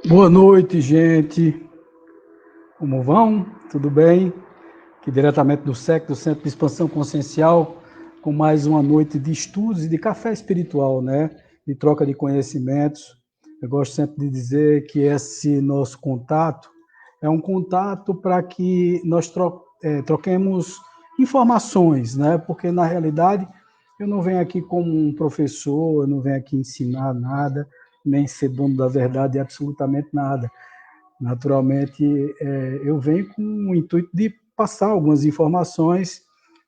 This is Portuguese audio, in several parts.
Boa noite, gente. Como vão? Tudo bem? Aqui diretamente do SEC, do Centro de Expansão Consciencial, com mais uma noite de estudos e de café espiritual, né? De troca de conhecimentos. Eu gosto sempre de dizer que esse nosso contato é um contato para que nós troquemos informações, né? Porque, na realidade, eu não venho aqui como um professor, eu não venho aqui ensinar nada, nem ser dono da verdade absolutamente nada. Naturalmente, eu venho com o intuito de passar algumas informações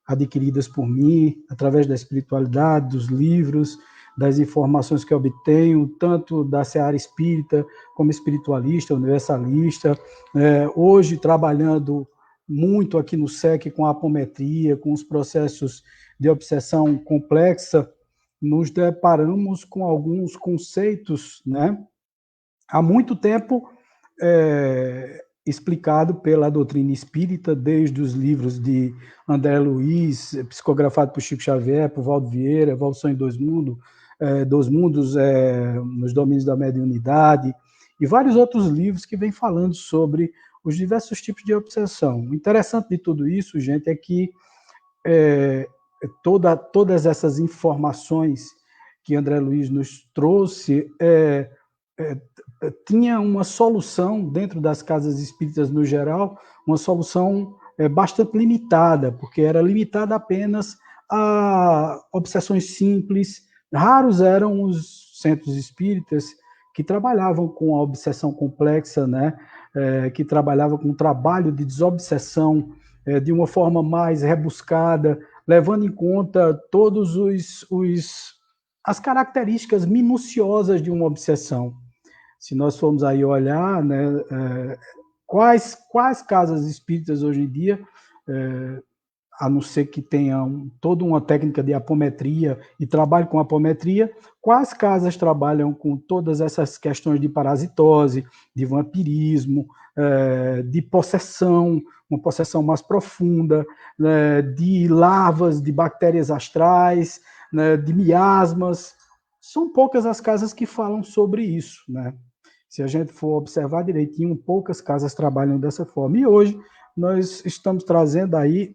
adquiridas por mim, através da espiritualidade, dos livros, das informações que eu obtenho, tanto da seara espírita, como espiritualista, universalista. Hoje, trabalhando muito aqui no SEC com a apometria, com os processos de obsessão complexa, nos deparamos com alguns conceitos, né? Há muito tempo explicado pela doutrina espírita, desde os livros de André Luiz, psicografado por Chico Xavier, por Valdo Vieira, Evolução em Dois Mundos, nos domínios da mediunidade, e vários outros livros que vêm falando sobre os diversos tipos de obsessão. O interessante de tudo isso, gente, é que todas essas informações que André Luiz nos trouxe tinha uma solução dentro das casas espíritas no geral, uma solução bastante limitada, porque era limitada apenas a obsessões simples. Raros eram os centros espíritas que trabalhavam com a obsessão complexa, né? Que trabalhavam com o trabalho de desobsessão de uma forma mais rebuscada, levando em conta todos as características minuciosas de uma obsessão. Se nós formos aí olhar, né, quais casas espíritas hoje em dia, a não ser que tenham toda uma técnica de apometria e trabalho com apometria, quais casas trabalham com todas essas questões de parasitose, de vampirismo, de possessão, uma possessão mais profunda, de larvas de bactérias astrais, de miasmas. São poucas as casas que falam sobre isso, né? Se a gente for observar direitinho, poucas casas trabalham dessa forma. E hoje nós estamos trazendo aí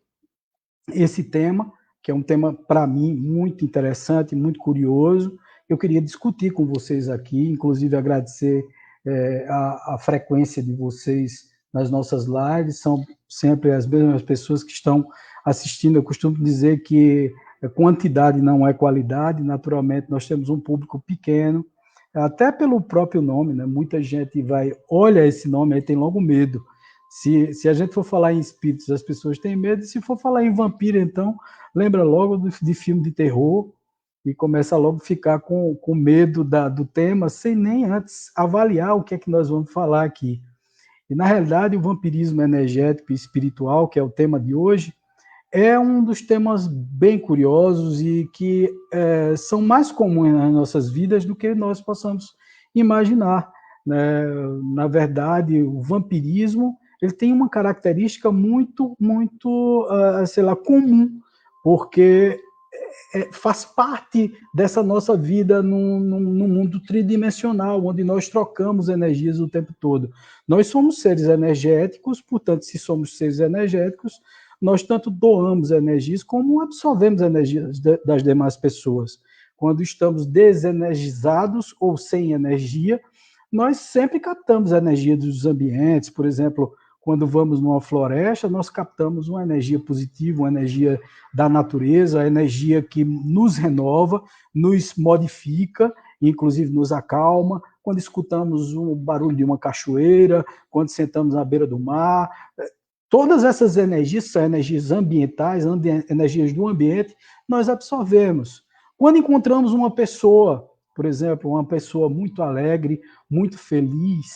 esse tema, que é um tema, para mim, muito interessante, muito curioso. Eu queria discutir com vocês aqui, inclusive agradecer a frequência de vocês nas nossas lives, são sempre as mesmas pessoas que estão assistindo. Eu costumo dizer que quantidade não é qualidade, naturalmente nós temos um público pequeno, até pelo próprio nome, né? Muita gente olha esse nome e tem logo medo. Se a gente for falar em espíritos, as pessoas têm medo, e se for falar em vampiro, então, lembra logo de filme de terror e começa logo a ficar com medo do tema, sem nem antes avaliar o que é que nós vamos falar aqui. E, na realidade, o vampirismo energético e espiritual, que é o tema de hoje, é um dos temas bem curiosos e que são mais comuns nas nossas vidas do que nós possamos imaginar, né? Na verdade, o vampirismo ele tem uma característica muito, muito, sei lá, comum, porque faz parte dessa nossa vida num mundo tridimensional, onde nós trocamos energias o tempo todo. Nós somos seres energéticos, portanto, se somos seres energéticos, nós tanto doamos energias como absorvemos energias das demais pessoas. Quando estamos desenergizados ou sem energia, nós sempre captamos a energia dos ambientes. Por exemplo, quando vamos numa floresta, nós captamos uma energia positiva, uma energia da natureza, a energia que nos renova, nos modifica, inclusive nos acalma. Quando escutamos o barulho de uma cachoeira, quando sentamos na beira do mar, todas essas energias são energias ambientais, energias do ambiente, nós absorvemos. Quando encontramos uma pessoa, por exemplo, uma pessoa muito alegre, muito feliz,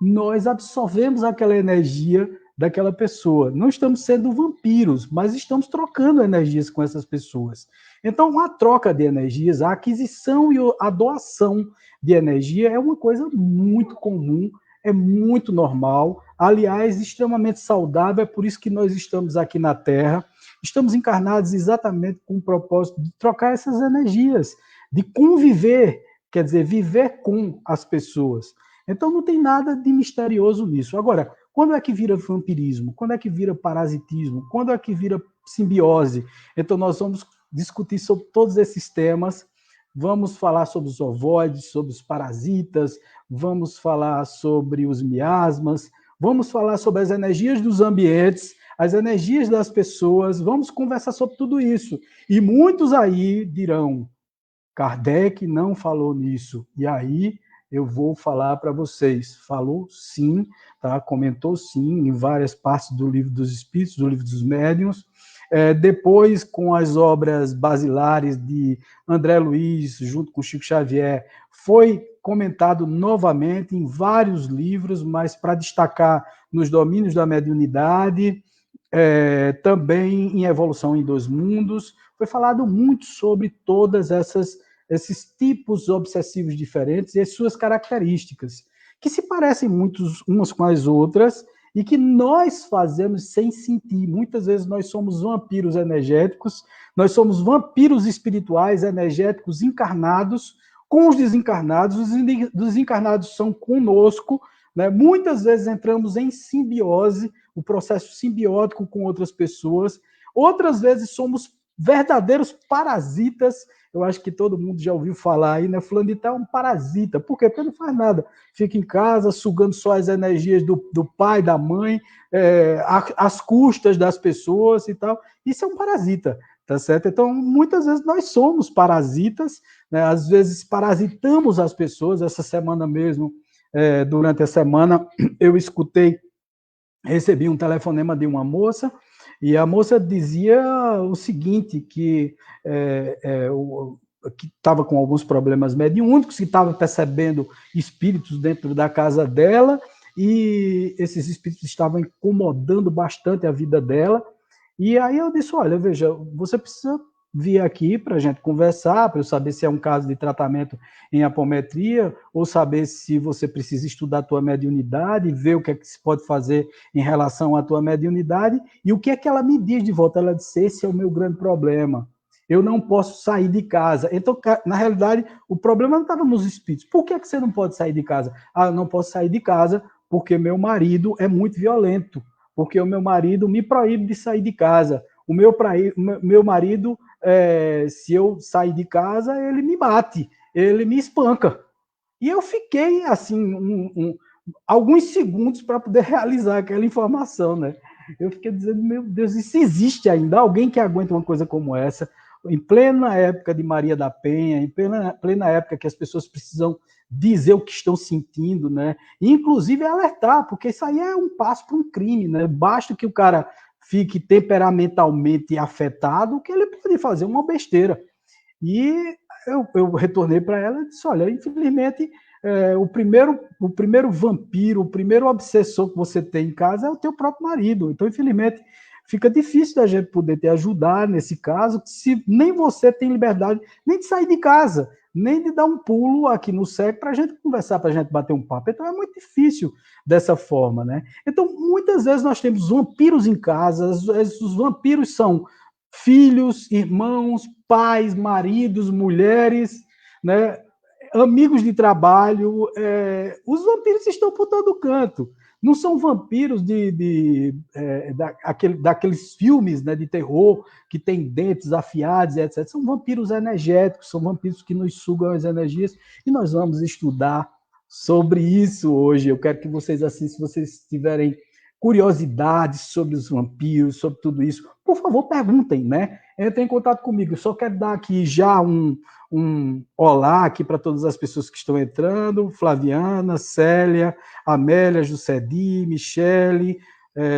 nós absorvemos aquela energia daquela pessoa. Não estamos sendo vampiros, mas estamos trocando energias com essas pessoas. Então, a troca de energias, a aquisição e a doação de energia é uma coisa muito comum, é muito normal, aliás, extremamente saudável. É por isso que nós estamos aqui na Terra, estamos encarnados exatamente com o propósito de trocar essas energias, de conviver, quer dizer, viver com as pessoas. Então não tem nada de misterioso nisso. Agora, quando é que vira vampirismo? Quando é que vira parasitismo? Quando é que vira simbiose? Então nós vamos discutir sobre todos esses temas. Vamos falar sobre os ovoides, sobre os parasitas, vamos falar sobre os miasmas, vamos falar sobre as energias dos ambientes, as energias das pessoas, vamos conversar sobre tudo isso. E muitos aí dirão, Kardec não falou nisso. E aí eu vou falar para vocês. Falou sim, tá? Comentou sim em várias partes do Livro dos Espíritos, do Livro dos Médiuns. Depois, com as obras basilares de André Luiz, junto com Chico Xavier, foi comentado novamente em vários livros, mas para destacar nos domínios da mediunidade, também em Evolução em Dois Mundos, foi falado muito sobre todas esses tipos obsessivos diferentes e as suas características, que se parecem muito umas com as outras e que nós fazemos sem sentir. Muitas vezes nós somos vampiros energéticos, nós somos vampiros espirituais, energéticos, encarnados, com os desencarnados. Os desencarnados são conosco, né? Muitas vezes entramos em simbiose, o processo simbiótico com outras pessoas. Outras vezes somos verdadeiros parasitas. Eu acho que todo mundo já ouviu falar aí, né? Fulano de tal é um parasita. Por quê? Porque não faz nada. Fica em casa, sugando só as energias do pai, da mãe, às custas das pessoas e tal. Isso é um parasita, tá certo? Então, muitas vezes nós somos parasitas, né? Às vezes parasitamos as pessoas. Essa semana mesmo, durante a semana, eu recebi um telefonema de uma moça, e a moça dizia o seguinte, que estava com alguns problemas mediúnicos, que estava percebendo espíritos dentro da casa dela, e esses espíritos estavam incomodando bastante a vida dela. E aí eu disse, olha, veja, você precisa vir aqui para a gente conversar, para eu saber se é um caso de tratamento em apometria, ou saber se você precisa estudar a tua mediunidade, ver o que é que se pode fazer em relação à tua mediunidade, e o que é que ela me diz de volta? Ela disse, esse é o meu grande problema, eu não posso sair de casa. Então, na realidade, o problema não estava nos espíritos. Por que é que você não pode sair de casa? Ah, eu não posso sair de casa porque meu marido é muito violento, porque o meu marido me proíbe de sair de casa. O meu marido, se eu sair de casa, ele me bate, ele me espanca. E eu fiquei, assim, alguns segundos para poder realizar aquela informação, né? Eu fiquei dizendo, meu Deus, isso existe ainda? Alguém que aguenta uma coisa como essa? Em plena época de Maria da Penha, em plena época que as pessoas precisam dizer o que estão sentindo, né? E, inclusive, alertar, porque isso aí é um passo para um crime, né? Basta que o cara fique temperamentalmente afetado, que ele pode fazer uma besteira. E eu retornei para ela e disse, olha, infelizmente, o primeiro vampiro, o primeiro obsessor que você tem em casa é o teu próprio marido. Então, infelizmente, fica difícil da gente poder te ajudar nesse caso, se nem você tem liberdade nem de sair de casa, nem de dar um pulo aqui no SEC para a gente conversar, para a gente bater um papo. Então, é muito difícil dessa forma, né? Então, muitas vezes nós temos vampiros em casa, os vampiros são filhos, irmãos, pais, maridos, mulheres, né? Amigos de trabalho. Os vampiros estão por todo canto. Não são vampiros daqueles filmes, né, de terror que tem dentes afiados, etc. São vampiros energéticos, são vampiros que nos sugam as energias, e nós vamos estudar sobre isso hoje. Eu quero que vocês, assim, se vocês tiverem curiosidades sobre os vampiros, sobre tudo isso, por favor, perguntem, né? Entrem em contato comigo. Eu só quero dar aqui já um olá aqui para todas as pessoas que estão entrando: Flaviana, Célia, Amélia, Jussedi, Michele,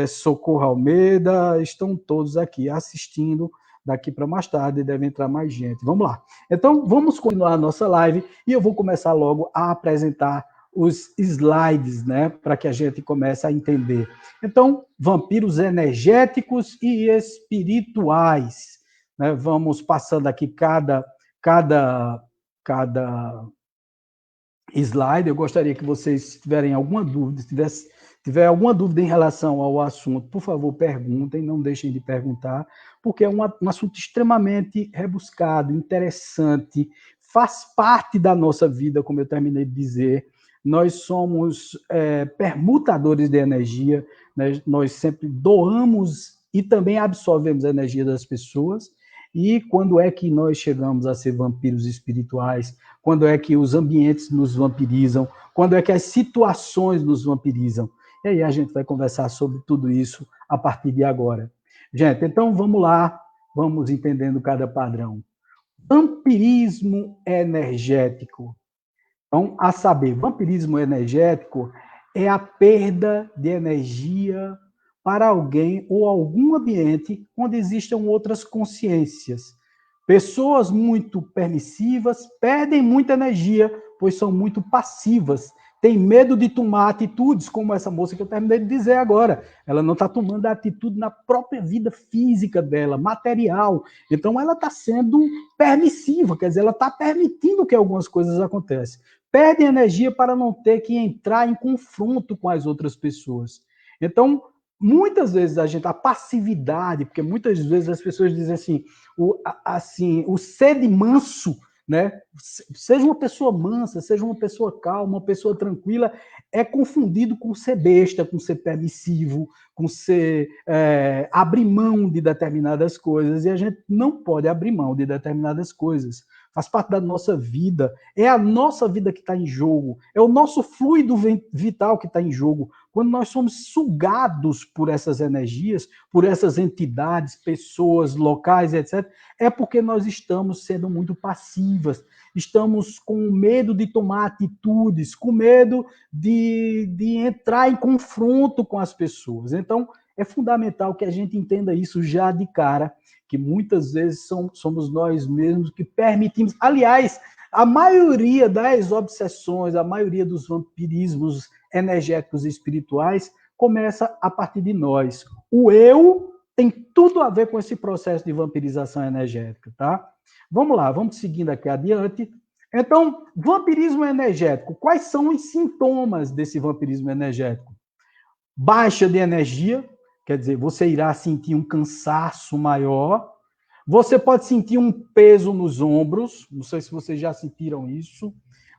Socorro Almeida, estão todos aqui assistindo. Daqui para mais tarde deve entrar mais gente. Vamos lá. Então, vamos continuar a nossa live e eu vou começar logo a apresentar os slides, né, para que a gente comece a entender. Então, vampiros energéticos e espirituais, né? Vamos passando aqui cada slide. Eu gostaria que vocês, se tiverem alguma dúvida, se tiver alguma dúvida em relação ao assunto, por favor, perguntem, não deixem de perguntar, porque é um assunto extremamente rebuscado, interessante, faz parte da nossa vida, como eu terminei de dizer, nós somos permutadores de energia, né? Nós sempre doamos e também absorvemos a energia das pessoas. E quando é que nós chegamos a ser vampiros espirituais? Quando é que os ambientes nos vampirizam? Quando é que as situações nos vampirizam? E aí a gente vai conversar sobre tudo isso a partir de agora. Gente, então vamos lá, vamos entendendo cada padrão. Vampirismo energético. Então, a saber, vampirismo energético é a perda de energia para alguém ou algum ambiente onde existam outras consciências. Pessoas muito permissivas perdem muita energia, pois são muito passivas. Tem medo de tomar atitudes, como essa moça que eu terminei de dizer agora. Ela não está tomando a atitude na própria vida física dela, material. Então, ela está sendo permissiva, quer dizer, ela está permitindo que algumas coisas aconteçam. Perdem energia para não ter que entrar em confronto com as outras pessoas. Então, muitas vezes a passividade, porque muitas vezes as pessoas dizem o ser de manso, né? Seja uma pessoa mansa, seja uma pessoa calma, uma pessoa tranquila, é confundido com ser besta, com ser permissivo, com ser abrir mão de determinadas coisas, e a gente não pode abrir mão de determinadas coisas. Faz parte da nossa vida, é a nossa vida que está em jogo, é o nosso fluido vital que está em jogo. Quando nós somos sugados por essas energias, por essas entidades, pessoas, locais, etc., é porque nós estamos sendo muito passivas, estamos com medo de tomar atitudes, com medo de entrar em confronto com as pessoas. Então, é fundamental que a gente entenda isso já de cara, que muitas vezes somos nós mesmos que permitimos. Aliás, a maioria das obsessões, a maioria dos vampirismos energéticos e espirituais começa a partir de nós. O eu tem tudo a ver com esse processo de vampirização energética, tá? Vamos lá, vamos seguindo aqui adiante. Então, vampirismo energético. Quais são os sintomas desse vampirismo energético? Baixa de energia, quer dizer, você irá sentir um cansaço maior. Você pode sentir um peso nos ombros, não sei se vocês já sentiram isso,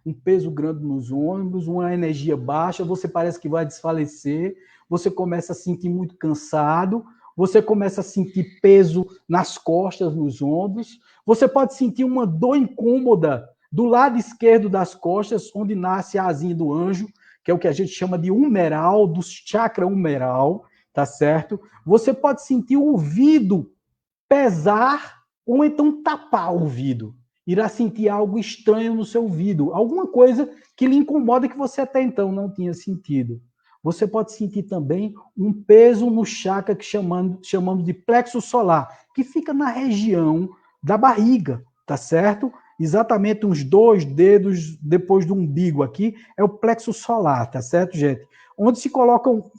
um peso grande nos ombros, uma energia baixa, você parece que vai desfalecer, você começa a sentir muito cansado, você começa a sentir peso nas costas, nos ombros, você pode sentir uma dor incômoda do lado esquerdo das costas, onde nasce a asinha do anjo, que é o que a gente chama de humeral, do chakra humeral, tá certo? Você pode sentir o ouvido pesar ou então tapar o ouvido. Irá sentir algo estranho no seu ouvido, alguma coisa que lhe incomoda que você até então não tinha sentido. Você pode sentir também um peso no chakra que chamamos de plexo solar, que fica na região da barriga, tá certo? Exatamente uns 2 dedos depois do umbigo aqui, é o plexo solar, tá certo, gente? Onde se colocam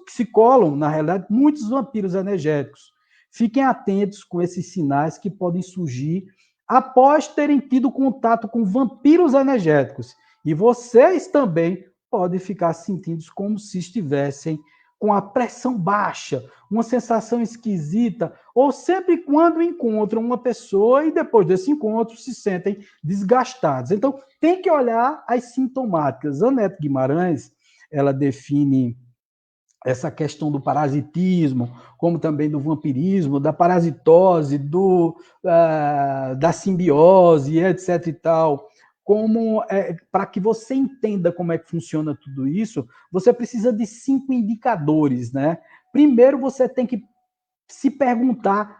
se colam, na realidade, muitos vampiros energéticos. Fiquem atentos com esses sinais que podem surgir após terem tido contato com vampiros energéticos. E vocês também podem ficar sentindo como se estivessem com a pressão baixa, uma sensação esquisita, ou sempre quando encontram uma pessoa e depois desse encontro se sentem desgastados. Então, tem que olhar as sintomáticas. Anete Guimarães, ela define essa questão do parasitismo, como também do vampirismo, da parasitose, da simbiose, etc. e tal. Para que você entenda como é que funciona tudo isso, você precisa de 5 indicadores, né? Primeiro, você tem que se perguntar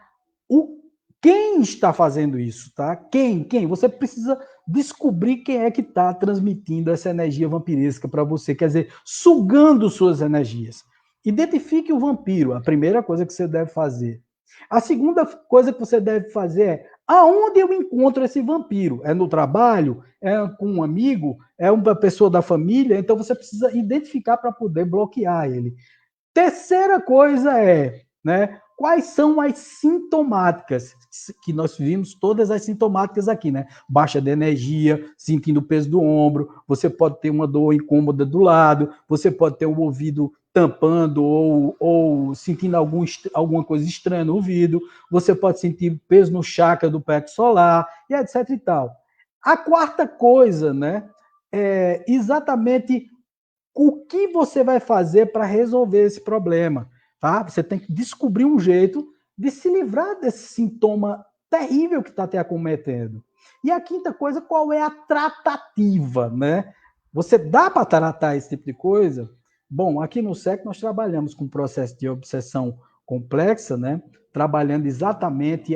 quem está fazendo isso, tá? Quem? Você precisa descobrir quem é que está transmitindo essa energia vampiresca para você, quer dizer, sugando suas energias. Identifique o vampiro, a primeira coisa que você deve fazer. A segunda coisa que você deve fazer é: aonde eu encontro esse vampiro? É no trabalho? É com um amigo? É uma pessoa da família? Então você precisa identificar para poder bloquear ele. Terceira coisa é, né, quais são as sintomáticas, que nós vimos todas as sintomáticas aqui, né? Baixa de energia, sentindo o peso do ombro, você pode ter uma dor incômoda do lado, você pode ter o ouvido tampando ou sentindo alguma coisa estranha no ouvido, você pode sentir peso no chakra do plexo solar, e etc e tal. A quarta coisa, né, exatamente o que você vai fazer para resolver esse problema, tá? Você tem que descobrir um jeito de se livrar desse sintoma terrível que está te acometendo. E a quinta coisa, qual é a tratativa, né? Você dá para tratar esse tipo de coisa? Bom, aqui no SEC nós trabalhamos com processo de obsessão complexa, né? Trabalhando exatamente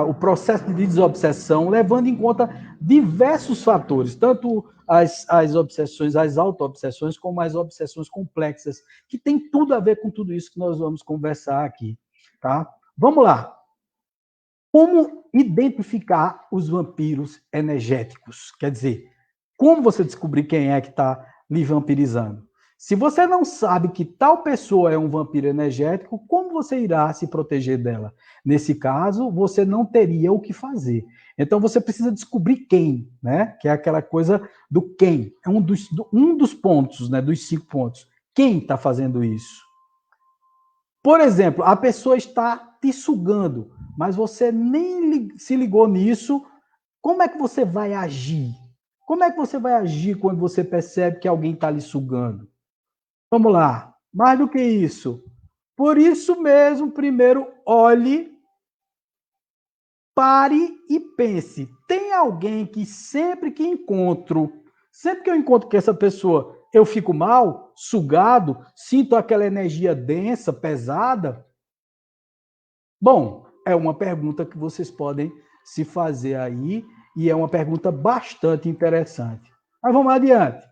o processo de desobsessão, levando em conta diversos fatores, tanto as obsessões, as auto-obsessões, como as obsessões complexas, que tem tudo a ver com tudo isso que nós vamos conversar aqui, tá? Vamos lá. Como identificar os vampiros energéticos? Quer dizer, como você descobrir quem é que está lhe vampirizando? Se você não sabe que tal pessoa é um vampiro energético, como você irá se proteger dela? Nesse caso, você não teria o que fazer. Então, você precisa descobrir quem, né? Que é aquela coisa do quem. É um dos pontos, né? Dos 5 pontos. Quem está fazendo isso? Por exemplo, a pessoa está te sugando, mas você nem se ligou nisso. Como é que você vai agir? Como é que você vai agir quando você percebe que alguém está lhe sugando? Vamos lá. Mais do que isso. Por isso mesmo, primeiro, olhe, pare e pense. Tem alguém que sempre que eu encontro com essa pessoa, eu fico mal, sugado, sinto aquela energia densa, pesada? Bom, é uma pergunta que vocês podem se fazer aí e é uma pergunta bastante interessante. Mas vamos adiante.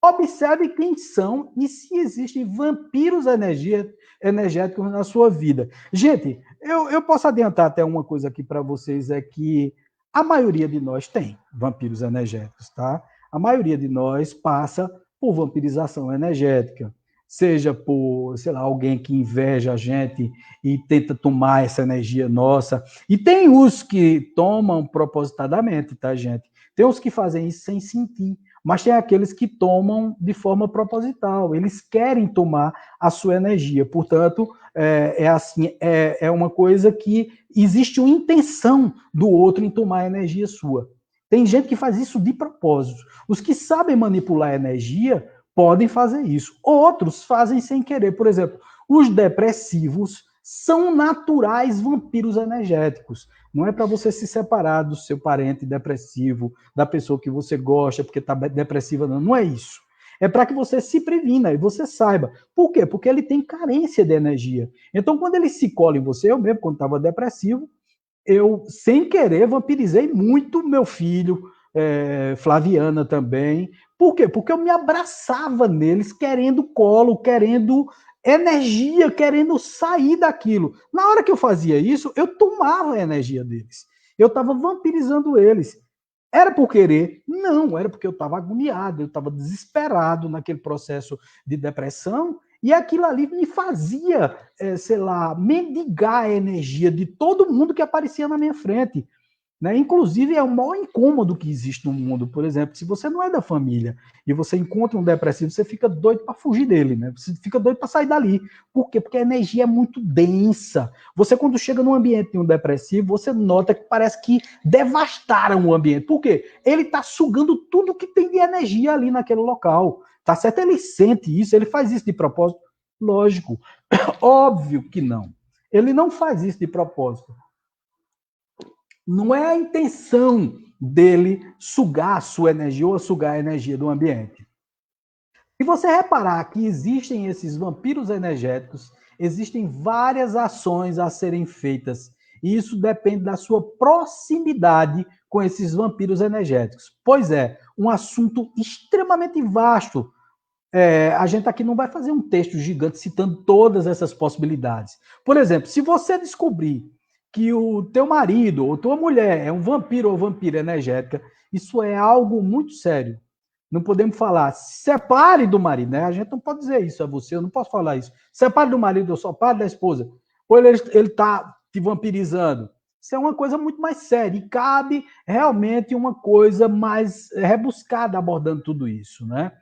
Observe quem são e se existem vampiros energéticos na sua vida. Gente, eu posso adiantar até uma coisa aqui para vocês, é que a maioria de nós tem vampiros energéticos, tá? A maioria de nós passa por vampirização energética, seja por, sei lá, alguém que inveja a gente e tenta tomar essa energia nossa. E tem os que tomam propositadamente, tá, gente? Tem os que fazem isso sem sentir. Mas tem aqueles que tomam de forma proposital, eles querem tomar a sua energia. Portanto, é uma coisa que existe uma intenção do outro em tomar a energia sua. Tem gente que faz isso de propósito. Os que sabem manipular a energia podem fazer isso. Outros fazem sem querer. Por exemplo, os depressivos são naturais vampiros energéticos. Não é para você se separar do seu parente depressivo, da pessoa que você gosta porque está depressiva, não. Não é isso. É para que você se previna e você saiba. Por quê? Porque ele tem carência de energia. Então, quando ele se cola em você, eu mesmo, quando estava depressivo, eu, sem querer, vampirizei muito meu filho, Flaviana também. Por quê? Porque eu me abraçava neles, querendo colo, querendo energia, querendo sair daquilo. Na hora que eu fazia isso, eu tomava a energia deles. Eu estava vampirizando eles. Era por querer? Não, era porque eu estava agoniado, eu estava desesperado naquele processo de depressão, e aquilo ali me fazia, sei lá, mendigar a energia de todo mundo que aparecia na minha frente. Né? Inclusive, é o maior incômodo que existe no mundo. Por exemplo, se você não é da família e você encontra um depressivo, você fica doido para fugir dele, né? Você fica doido para sair dali. Por quê? Porque a energia é muito densa. Você, quando chega num ambiente de um depressivo, você nota que parece que devastaram o ambiente. Por quê? Ele está sugando tudo que tem de energia ali naquele local. Tá certo? Ele sente isso, ele faz isso de propósito? Lógico. Óbvio que não. Ele não faz isso de propósito. Não é a intenção dele sugar a sua energia ou sugar a energia do ambiente. Se você reparar que existem esses vampiros energéticos, existem várias ações a serem feitas. E isso depende da sua proximidade com esses vampiros energéticos. Pois é, um assunto extremamente vasto. A gente aqui não vai fazer um texto gigante citando todas essas possibilidades. Por exemplo, se você descobrir que o teu marido ou tua mulher é um vampiro ou vampira energética, isso é algo muito sério. Não podemos falar, separe do marido, né? A gente não pode dizer isso a você, eu não posso falar isso. Separe do marido ou separe da esposa. Ou ele está te vampirizando. Isso é uma coisa muito mais séria e cabe realmente uma coisa mais rebuscada abordando tudo isso, né?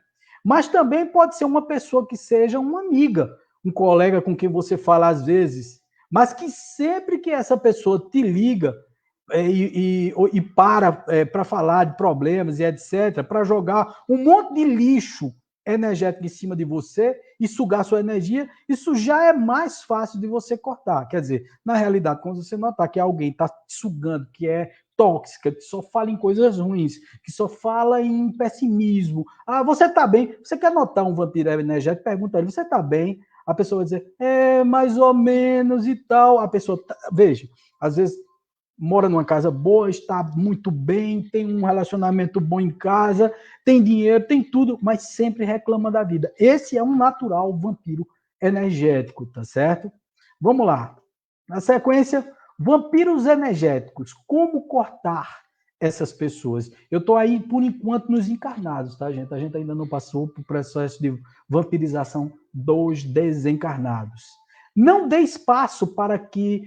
Mas também pode ser uma pessoa que seja uma amiga, um colega com quem você fala às vezes, mas que sempre que essa pessoa te liga, e para falar de problemas e etc., para jogar um monte de lixo energético em cima de você e sugar sua energia, isso já é mais fácil de você cortar. Quer dizer, na realidade, quando você notar que alguém está sugando, que é tóxica, que só fala em coisas ruins, que só fala em pessimismo. Ah, você está bem? Você quer notar um vampiro energético? Pergunta a ele, você está bem? A pessoa vai dizer, mais ou menos e tal. A pessoa, veja, às vezes mora numa casa boa, está muito bem, tem um relacionamento bom em casa, tem dinheiro, tem tudo, mas sempre reclama da vida. Esse é um natural vampiro energético, tá certo? Vamos lá. Na sequência, vampiros energéticos. Como cortar essas pessoas? Eu estou aí, por enquanto, nos encarnados, tá, gente? A gente ainda não passou por processo de vampirização dos desencarnados. Não dê espaço para que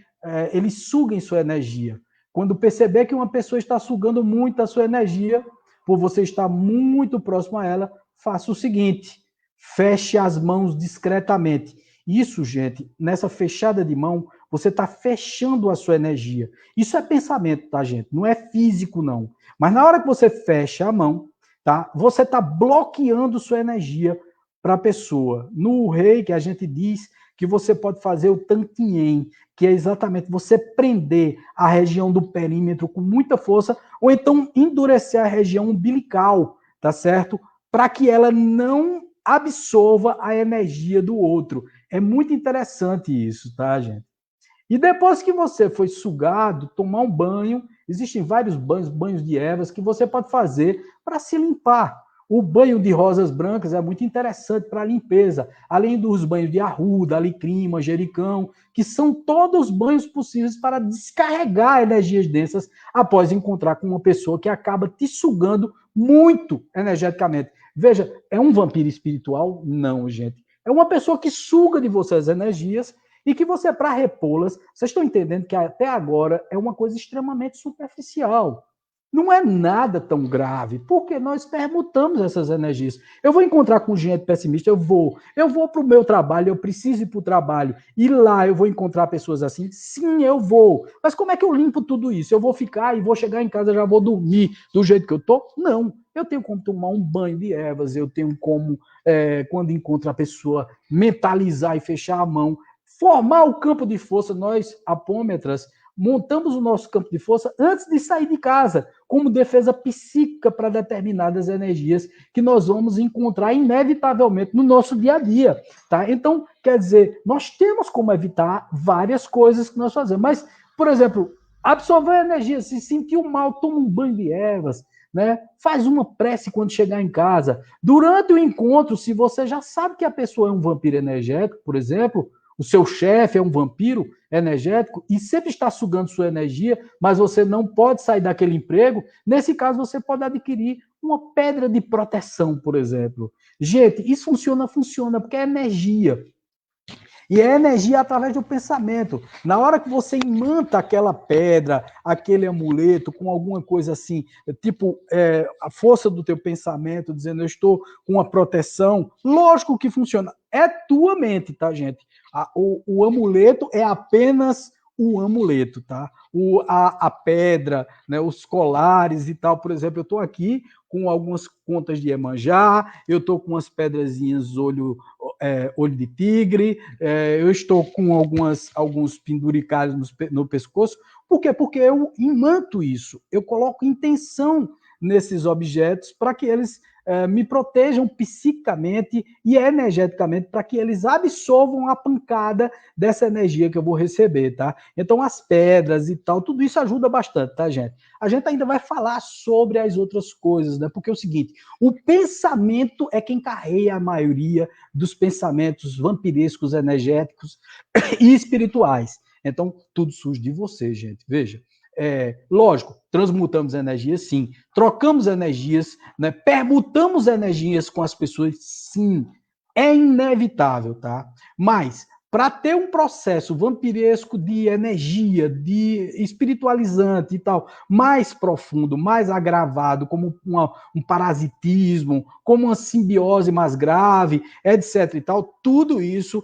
eles suguem sua energia. Quando perceber que uma pessoa está sugando muito a sua energia, por você estar muito próximo a ela, faça o seguinte: feche as mãos discretamente. Isso, gente, nessa fechada de mão, você está fechando a sua energia. Isso é pensamento, tá, gente? Não é físico, não. Mas na hora que você fecha a mão, tá? Você está bloqueando sua energia para a pessoa. No reiki, a gente diz que você pode fazer o tantien, que é exatamente você prender a região do perímetro com muita força, ou então endurecer a região umbilical, tá certo? Para que ela não absorva a energia do outro. É muito interessante isso, tá, gente? E depois que você foi sugado, tomar um banho, existem vários banhos de ervas que você pode fazer para se limpar. O banho de rosas brancas é muito interessante para a limpeza, além dos banhos de arruda, alecrim, manjericão, que são todos os banhos possíveis para descarregar energias densas após encontrar com uma pessoa que acaba te sugando muito energeticamente. Veja, é um vampiro espiritual? Não, gente. É uma pessoa que suga de você as energias e que você, para repô-las, vocês estão entendendo que até agora é uma coisa extremamente superficial. Não é nada tão grave, porque nós permutamos essas energias. Eu vou encontrar com gente pessimista, eu vou para o meu trabalho, eu preciso ir para o trabalho, e lá eu vou encontrar pessoas assim? Sim, eu vou. Mas como é que eu limpo tudo isso? Eu vou ficar e vou chegar em casa, já vou dormir do jeito que eu estou? Não. Eu tenho como tomar um banho de ervas, eu tenho como, quando encontro a pessoa, mentalizar e fechar a mão, formar o campo de força. Nós, apômetras, montamos o nosso campo de força antes de sair de casa, como defesa psíquica para determinadas energias que nós vamos encontrar inevitavelmente no nosso dia a dia, tá? Então, quer dizer, nós temos como evitar várias coisas que nós fazemos, mas, por exemplo, absorver energia, se sentiu mal, toma um banho de ervas, né? Faz uma prece quando chegar em casa. Durante o encontro, se você já sabe que a pessoa é um vampiro energético, por exemplo, o seu chefe é um vampiro energético e sempre está sugando sua energia, mas você não pode sair daquele emprego, nesse caso você pode adquirir uma pedra de proteção, por exemplo. Gente, isso funciona, porque é energia. E é energia através do pensamento. Na hora que você imanta aquela pedra, aquele amuleto com alguma coisa assim, tipo a força do teu pensamento, dizendo eu estou com uma proteção, lógico que funciona. É tua mente, tá, gente? O amuleto é apenas o amuleto, tá? A pedra, né, os colares e tal, por exemplo, eu estou aqui com algumas contas de Iemanjá, eu estou com umas pedrazinhas olho de tigre, eu estou com alguns penduricalhos no pescoço. Por quê? Porque eu imanto isso, eu coloco intenção nesses objetos para que eles me protejam psiquicamente e energeticamente, para que eles absorvam a pancada dessa energia que eu vou receber, tá? Então, as pedras e tal, tudo isso ajuda bastante, tá, gente? A gente ainda vai falar sobre as outras coisas, né? Porque é o seguinte, o pensamento é quem carrega a maioria dos pensamentos vampirescos, energéticos e espirituais. Então, tudo surge de você, gente. Veja. Lógico, transmutamos energias, sim. Trocamos energias, né? Permutamos energias com as pessoas, sim. É inevitável, tá? Mas, para ter um processo vampiresco de energia, de espiritualizante e tal, mais profundo, mais agravado, como um parasitismo, como uma simbiose mais grave, etc. e tal, tudo isso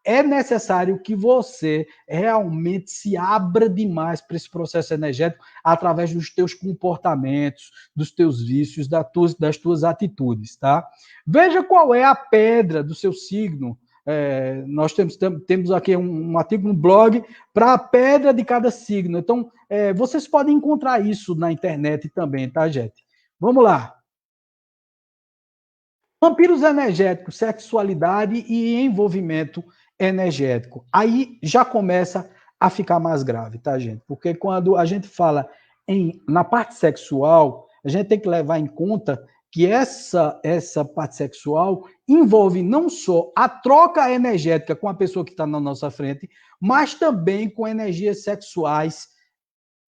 é necessário que você realmente se abra demais para esse processo energético através dos teus comportamentos, dos teus vícios, das tuas atitudes, tá? Veja qual é a pedra do seu signo. Nós temos aqui um artigo no blog para a pedra de cada signo. Então, vocês podem encontrar isso na internet também, tá, gente? Vamos lá. Vampiros energéticos, sexualidade e envolvimento energético. Aí já começa a ficar mais grave, tá, gente? Porque quando a gente fala na parte sexual, a gente tem que levar em conta que essa parte sexual envolve não só a troca energética com a pessoa que está na nossa frente, mas também com energias sexuais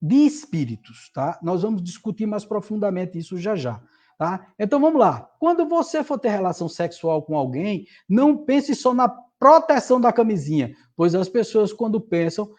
de espíritos, tá? Nós vamos discutir mais profundamente isso já já. Tá? Então vamos lá. Quando você for ter relação sexual com alguém, não pense só na proteção da camisinha, pois as pessoas, quando pensam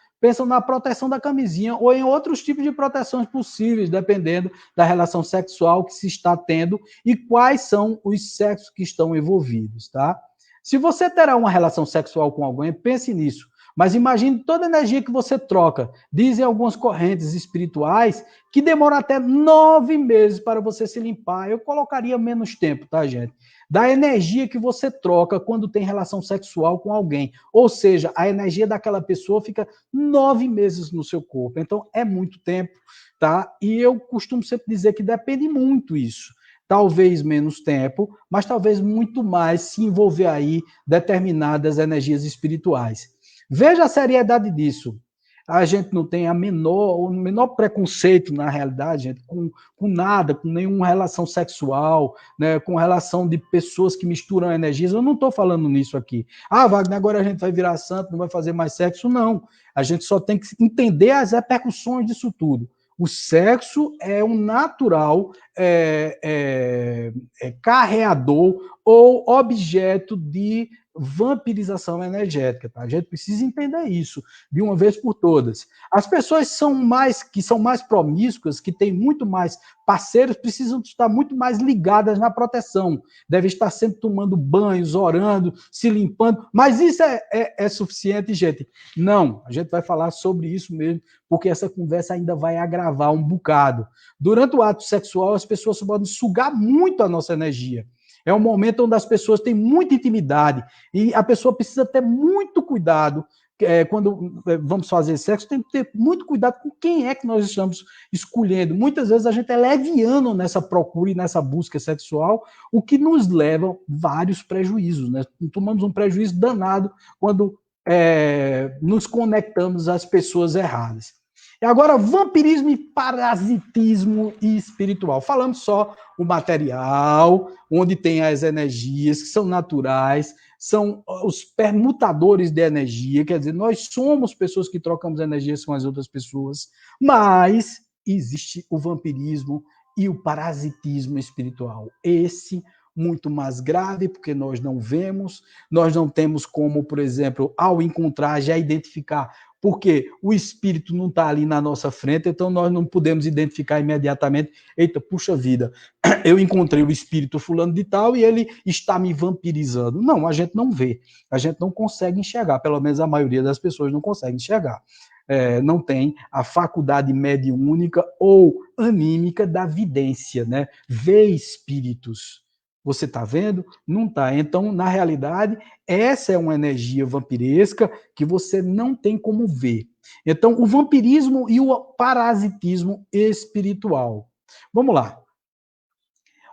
na proteção da camisinha ou em outros tipos de proteções possíveis, dependendo da relação sexual que se está tendo e quais são os sexos que estão envolvidos. Tá? Se você terá uma relação sexual com alguém, pense nisso. Mas imagine toda a energia que você troca. Dizem algumas correntes espirituais que demora até 9 meses para você se limpar. Eu colocaria menos tempo, tá, gente? Da energia que você troca quando tem relação sexual com alguém. Ou seja, a energia daquela pessoa fica 9 meses no seu corpo. Então, é muito tempo, tá? E eu costumo sempre dizer que depende muito isso. Talvez menos tempo, mas talvez muito mais se envolver aí determinadas energias espirituais. Veja a seriedade disso. A gente não tem o menor preconceito, na realidade, gente, com nada, com nenhuma relação sexual, né, com relação de pessoas que misturam energias. Eu não estou falando nisso aqui. Ah, Wagner, agora a gente vai virar santo, não vai fazer mais sexo. Não. A gente só tem que entender as repercussões disso tudo. O sexo é um natural carreador ou objeto de vampirização energética. Tá? A gente precisa entender isso de uma vez por todas. As pessoas que são mais promíscuas, que têm muito mais parceiros, precisam estar muito mais ligadas na proteção. Devem estar sempre tomando banhos, orando, se limpando. Mas isso é suficiente, gente? Não. A gente vai falar sobre isso mesmo, porque essa conversa ainda vai agravar um bocado. Durante o ato sexual, as pessoas podem sugar muito a nossa energia. É um momento onde as pessoas têm muita intimidade e a pessoa precisa ter muito cuidado quando vamos fazer sexo, tem que ter muito cuidado com quem é que nós estamos escolhendo. Muitas vezes a gente é leviano nessa procura e nessa busca sexual, o que nos leva a vários prejuízos. Né? Tomamos um prejuízo danado quando nos conectamos às pessoas erradas. E agora, vampirismo e parasitismo espiritual. Falamos só o material, onde tem as energias que são naturais, são os permutadores de energia, quer dizer, nós somos pessoas que trocamos energias com as outras pessoas, mas existe o vampirismo e o parasitismo espiritual. Esse muito mais grave, porque nós não vemos, nós não temos como, por exemplo, ao encontrar, já identificar, porque o espírito não está ali na nossa frente, então nós não podemos identificar imediatamente, eita, puxa vida, eu encontrei o espírito fulano de tal e ele está me vampirizando. Não, a gente não vê, a gente não consegue enxergar, pelo menos a maioria das pessoas não consegue enxergar. Não tem a faculdade mediúnica ou anímica da vidência, né? Ver espíritos. Você está vendo? Não está. Então, na realidade, essa é uma energia vampiresca que você não tem como ver. Então, o vampirismo e o parasitismo espiritual. Vamos lá.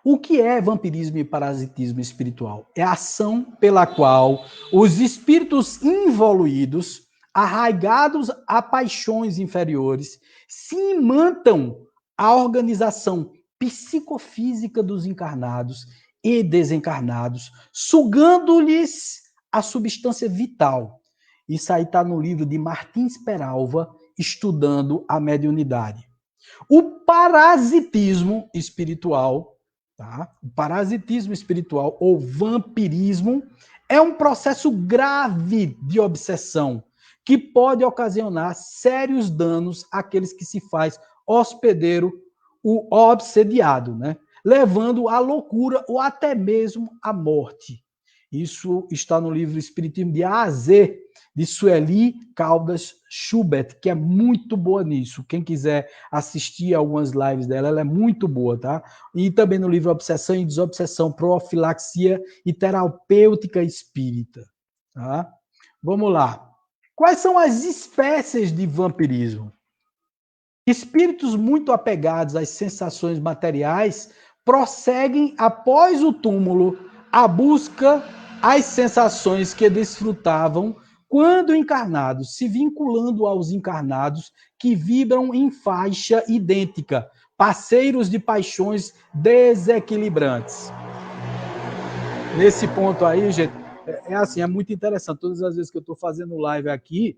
O que é vampirismo e parasitismo espiritual? É a ação pela qual os espíritos involuídos, arraigados a paixões inferiores, se imantam à organização psicofísica dos encarnados e desencarnados, sugando-lhes a substância vital. Isso aí está no livro de Martins Peralva, Estudando a Mediunidade. O parasitismo espiritual, tá? O parasitismo espiritual ou vampirismo é um processo grave de obsessão que pode ocasionar sérios danos àqueles que se faz hospedeiro, o obsediado, né? Levando à loucura ou até mesmo à morte. Isso está no livro Espiritismo de A a Z, de Sueli Caldas Schubert, que é muito boa nisso. Quem quiser assistir algumas lives dela, ela é muito boa, tá? E também no livro Obsessão e Desobsessão, Profilaxia e Terapêutica Espírita, tá? Vamos lá. Quais são as espécies de vampirismo? Espíritos muito apegados às sensações materiais prosseguem após o túmulo a busca às sensações que desfrutavam quando encarnados, se vinculando aos encarnados que vibram em faixa idêntica, parceiros de paixões desequilibrantes. Nesse ponto aí, gente, assim, é muito interessante. Todas as vezes que eu estou fazendo live aqui,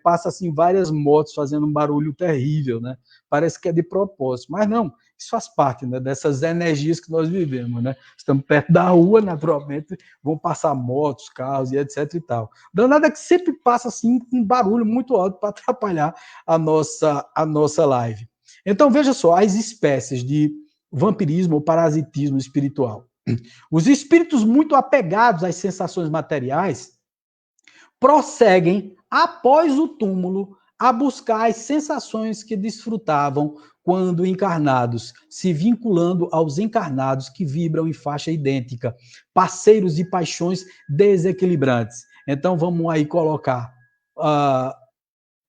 passa assim várias motos fazendo um barulho terrível, né? Parece que é de propósito, mas não. Isso faz parte, né, dessas energias que nós vivemos, né? Estamos perto da rua, naturalmente, vão passar motos, carros e etc e tal. Danado é que sempre passa assim um barulho muito alto para atrapalhar a nossa live. Então veja só as espécies de vampirismo ou parasitismo espiritual. Os espíritos muito apegados às sensações materiais prosseguem, após o túmulo, a buscar as sensações que desfrutavam quando encarnados, se vinculando aos encarnados que vibram em faixa idêntica, parceiros de paixões desequilibrantes. Então, vamos aí colocar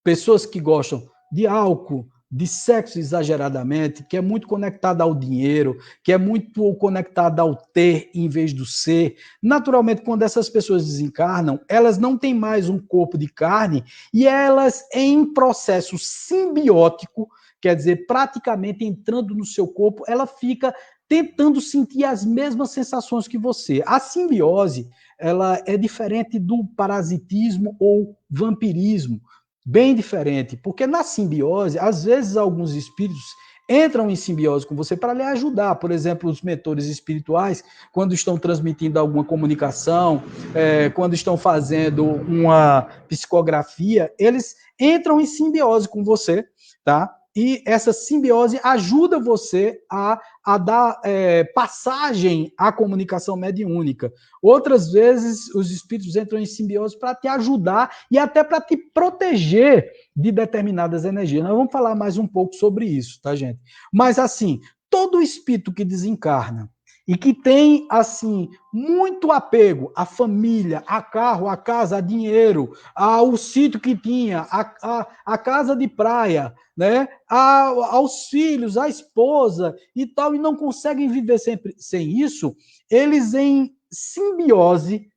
pessoas que gostam de álcool, de sexo exageradamente, que é muito conectada ao dinheiro, que é muito conectada ao ter em vez do ser. Naturalmente, quando essas pessoas desencarnam, elas não têm mais um corpo de carne e elas, em processo simbiótico, quer dizer, praticamente entrando no seu corpo, ela fica tentando sentir as mesmas sensações que você. A simbiose, ela é diferente do parasitismo ou vampirismo. Bem diferente, porque na simbiose, às vezes alguns espíritos entram em simbiose com você para lhe ajudar. Por exemplo, os mentores espirituais, quando estão transmitindo alguma comunicação, quando estão fazendo uma psicografia, eles entram em simbiose com você, tá? E essa simbiose ajuda você a dar passagem à comunicação mediúnica. Outras vezes, os espíritos entram em simbiose para te ajudar e até para te proteger de determinadas energias. Nós vamos falar mais um pouco sobre isso, tá, gente? Mas, assim, todo espírito que desencarna e que tem, assim, muito apego à família, a carro, a casa, a dinheiro, ao sítio que tinha, a casa de praia, né? Aos filhos, à esposa e tal, e não conseguem viver sempre sem isso, eles em simbiose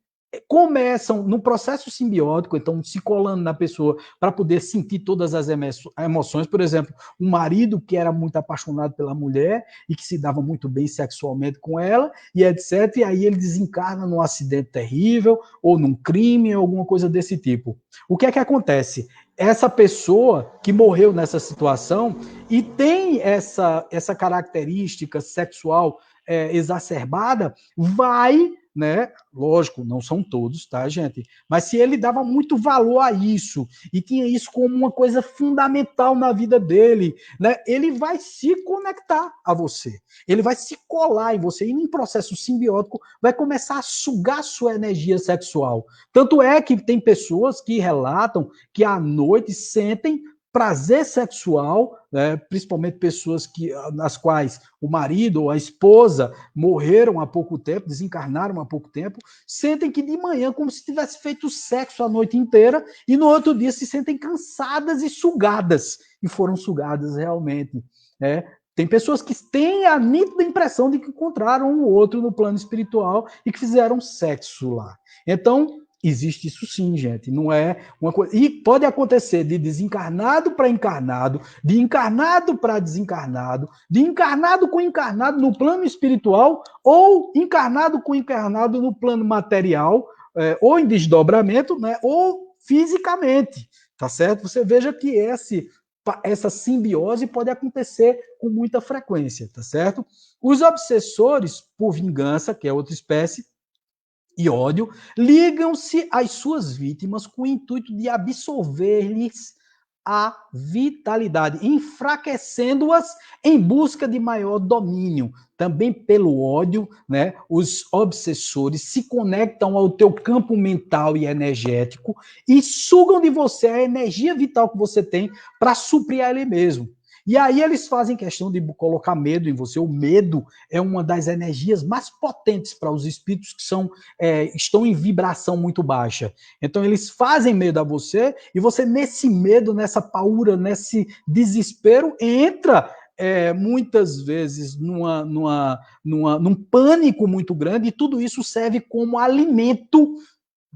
começam no processo simbiótico, então se colando na pessoa para poder sentir todas as emoções. Por exemplo, um marido que era muito apaixonado pela mulher e que se dava muito bem sexualmente com ela e etc. E aí ele desencarna num acidente terrível ou num crime, alguma coisa desse tipo. O que é que acontece? Essa pessoa que morreu nessa situação e tem essa característica sexual exacerbada, vai, né? Lógico, não são todos, tá, gente? Mas se ele dava muito valor a isso e tinha isso como uma coisa fundamental na vida dele, né? Ele vai se conectar a você. Ele vai se colar em você e, em processo simbiótico, vai começar a sugar sua energia sexual. Tanto é que tem pessoas que relatam que à noite sentem prazer sexual, né, principalmente pessoas nas quais o marido ou a esposa morreram há pouco tempo, desencarnaram há pouco tempo, sentem que de manhã, como se tivesse feito sexo a noite inteira, e no outro dia se sentem cansadas e sugadas, e foram sugadas realmente. Né? Tem pessoas que têm a nítida impressão de que encontraram um outro no plano espiritual e que fizeram sexo lá. Então, existe isso sim, gente. Não é uma coisa. E pode acontecer de desencarnado para encarnado, de encarnado para desencarnado, de encarnado com encarnado no plano espiritual, ou encarnado com encarnado no plano material, ou em desdobramento, né, ou fisicamente. Tá certo? Você veja que essa simbiose pode acontecer com muita frequência, tá certo? Os obsessores por vingança, que é outra espécie, e ódio, ligam-se às suas vítimas com o intuito de absolver-lhes a vitalidade, enfraquecendo-as em busca de maior domínio. Também pelo ódio, né, os obsessores se conectam ao teu campo mental e energético e sugam de você a energia vital que você tem para suprir a ele mesmo. E aí eles fazem questão de colocar medo em você. O medo é uma das energias mais potentes para os espíritos que estão em vibração muito baixa. Então eles fazem medo a você e você nesse medo, nessa paura, nesse desespero, entra muitas vezes num pânico muito grande e tudo isso serve como alimento,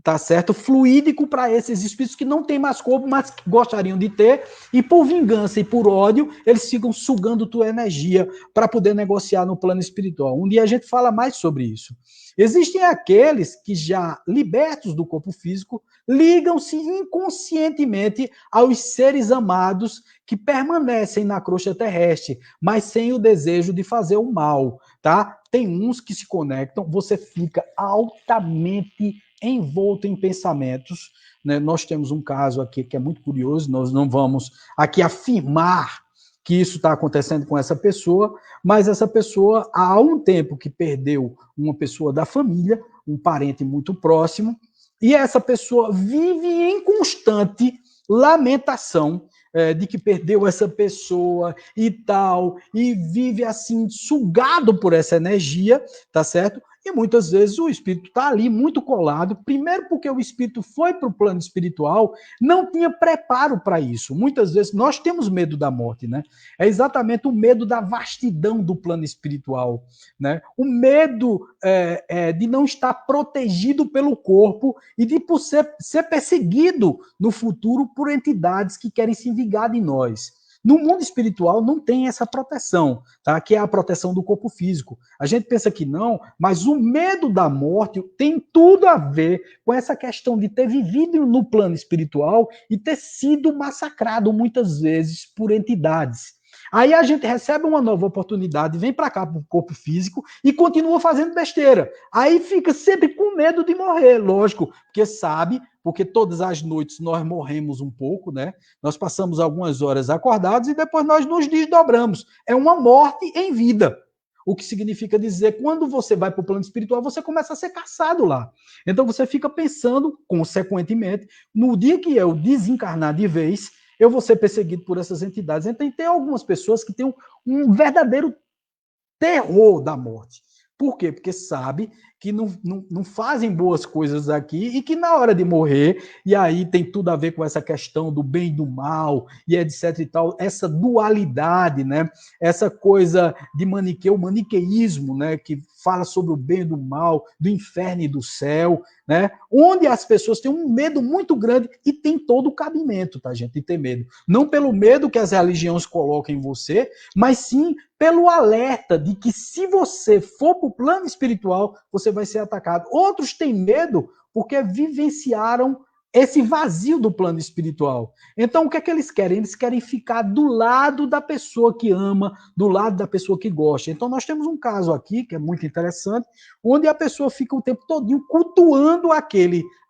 tá certo? Fluídico para esses espíritos que não têm mais corpo, mas que gostariam de ter, e por vingança e por ódio, eles ficam sugando tua energia para poder negociar no plano espiritual. Um dia a gente fala mais sobre isso. Existem aqueles que já libertos do corpo físico, ligam-se inconscientemente aos seres amados que permanecem na crosta terrestre, mas sem o desejo de fazer o mal, tá? Tem uns que se conectam, você fica altamente envolto em pensamentos, né? Nós temos um caso aqui que é muito curioso, nós não vamos aqui afirmar que isso está acontecendo com essa pessoa, mas essa pessoa, há um tempo que perdeu uma pessoa da família, um parente muito próximo, e essa pessoa vive em constante lamentação de que perdeu essa pessoa e tal, e vive assim, sugado por essa energia, tá certo? E muitas vezes o espírito está ali muito colado, primeiro porque o espírito foi para o plano espiritual, não tinha preparo para isso. Muitas vezes nós temos medo da morte, né? É exatamente o medo da vastidão do plano espiritual, né? O medo de não estar protegido pelo corpo e de por ser perseguido no futuro por entidades que querem se vingar de nós. No mundo espiritual não tem essa proteção, tá? Que é a proteção do corpo físico. A gente pensa que não, mas o medo da morte tem tudo a ver com essa questão de ter vivido no plano espiritual e ter sido massacrado muitas vezes por entidades. Aí a gente recebe uma nova oportunidade, vem para cá para o corpo físico e continua fazendo besteira. Aí fica sempre com medo de morrer, lógico, porque sabe, porque todas as noites nós morremos um pouco, né? Nós passamos algumas horas acordados e depois nós nos desdobramos. É uma morte em vida. O que significa dizer, quando você vai para o plano espiritual, você começa a ser caçado lá. Então você fica pensando, consequentemente, no dia que eu desencarnar de vez, eu vou ser perseguido por essas entidades. Então tem algumas pessoas que têm um verdadeiro terror da morte. Por quê? Porque sabe que não fazem boas coisas aqui e que na hora de morrer, e aí tem tudo a ver com essa questão do bem e do mal, e etc e tal, essa dualidade, né? Essa coisa de maniqueu, maniqueísmo, né? Que fala sobre o bem e do mal, do inferno e do céu, né? Onde as pessoas têm um medo muito grande e tem todo o cabimento, tá, gente, de ter medo. Não pelo medo que as religiões colocam em você, mas sim pelo alerta de que se você for para o plano espiritual, você vai ser atacado. Outros têm medo porque vivenciaram esse vazio do plano espiritual. Então, o que é que eles querem? Eles querem ficar do lado da pessoa que ama, do lado da pessoa que gosta. Então, nós temos um caso aqui, que é muito interessante, onde a pessoa fica o tempo todinho cultuando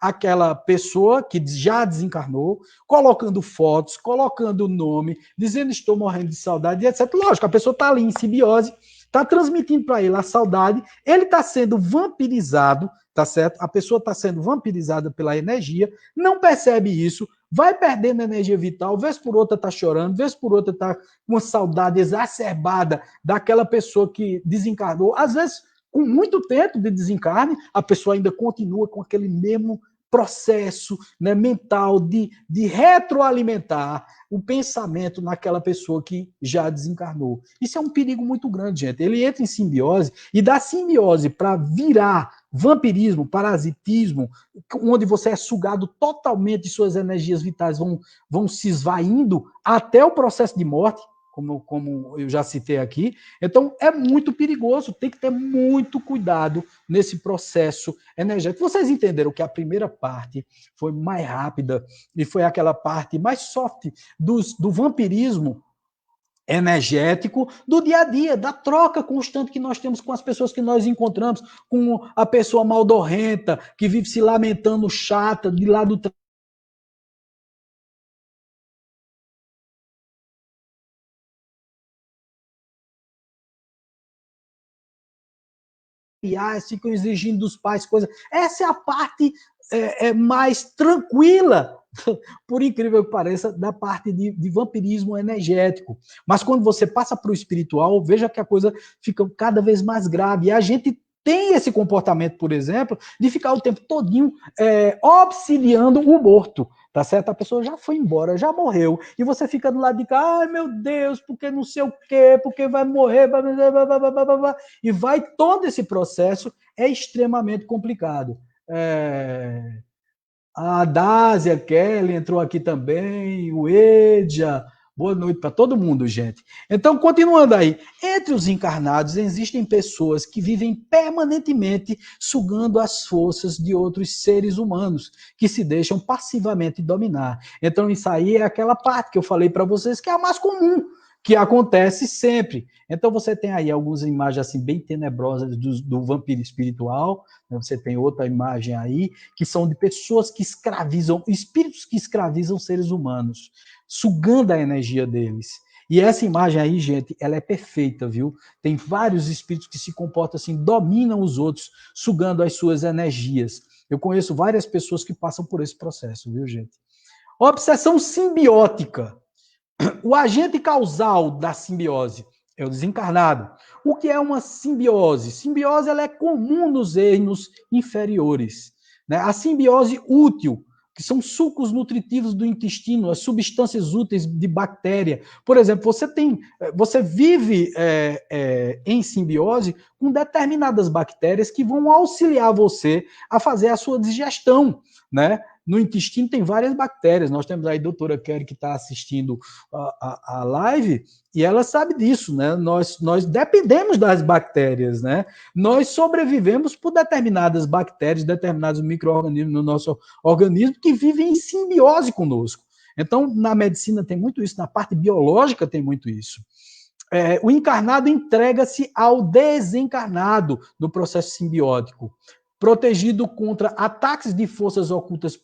aquela pessoa que já desencarnou, colocando fotos, colocando nome, dizendo estou morrendo de saudade, etc. Lógico, a pessoa está ali em simbiose, está transmitindo para ele a saudade, ele está sendo vampirizado, tá certo? A pessoa está sendo vampirizada pela energia, não percebe isso, vai perdendo energia vital, vez por outra está chorando, vez por outra está com uma saudade exacerbada daquela pessoa que desencarnou. Às vezes, com muito tempo de desencarne, a pessoa ainda continua com aquele mesmo processo, né, mental de retroalimentar o pensamento naquela pessoa que já desencarnou. Isso é um perigo muito grande, gente. Ele entra em simbiose e da simbiose para virar vampirismo, parasitismo, onde você é sugado totalmente e suas energias vitais vão se esvaindo até o processo de morte, como eu já citei aqui. Então, é muito perigoso, tem que ter muito cuidado nesse processo energético. Vocês entenderam que a primeira parte foi mais rápida e foi aquela parte mais soft do vampirismo energético do dia a dia, da troca constante que nós temos com as pessoas que nós encontramos, com a pessoa maldorrenta, que vive se lamentando chata, de lá do ficam exigindo dos pais coisas. Essa é a parte mais tranquila, por incrível que pareça, da parte de vampirismo energético. Mas quando você passa para o espiritual, veja que a coisa fica cada vez mais grave. E a gente tem esse comportamento, por exemplo, de ficar o tempo todinho auxiliando o morto, tá certo? A pessoa já foi embora, já morreu, e você fica do lado de cá, ai meu Deus, porque não sei o quê, porque vai morrer, e vai todo esse processo, é extremamente complicado. A Dásia Kelly entrou aqui também, o Edja. Boa noite para todo mundo, gente. Então, continuando aí, entre os encarnados existem pessoas que vivem permanentemente sugando as forças de outros seres humanos, que se deixam passivamente dominar. Então, isso aí é aquela parte que eu falei para vocês que é a mais comum, que acontece sempre. Então, você tem aí algumas imagens assim bem tenebrosas do vampiro espiritual, né? Você tem outra imagem aí, que são de pessoas que escravizam, espíritos que escravizam seres humanos, sugando a energia deles. E essa imagem aí, gente, ela é perfeita, viu? Tem vários espíritos que se comportam assim, dominam os outros, sugando as suas energias. Eu conheço várias pessoas que passam por esse processo, viu, gente? Obsessão simbiótica. O agente causal da simbiose é o desencarnado. O que é uma simbiose? Simbiose ela é comum nos reinos inferiores. Né? A simbiose útil, que são sucos nutritivos do intestino, as substâncias úteis de bactéria. Por exemplo, você vive em simbiose com determinadas bactérias que vão auxiliar você a fazer a sua digestão, né? No intestino tem várias bactérias. Nós temos aí a doutora Kelly que está assistindo a live e ela sabe disso, né? Nós dependemos das bactérias, né? Nós sobrevivemos por determinadas bactérias, determinados micro-organismos no nosso organismo que vivem em simbiose conosco. Então, na medicina tem muito isso, na parte biológica tem muito isso. O encarnado entrega-se ao desencarnado no processo simbiótico, protegido contra ataques de forças ocultas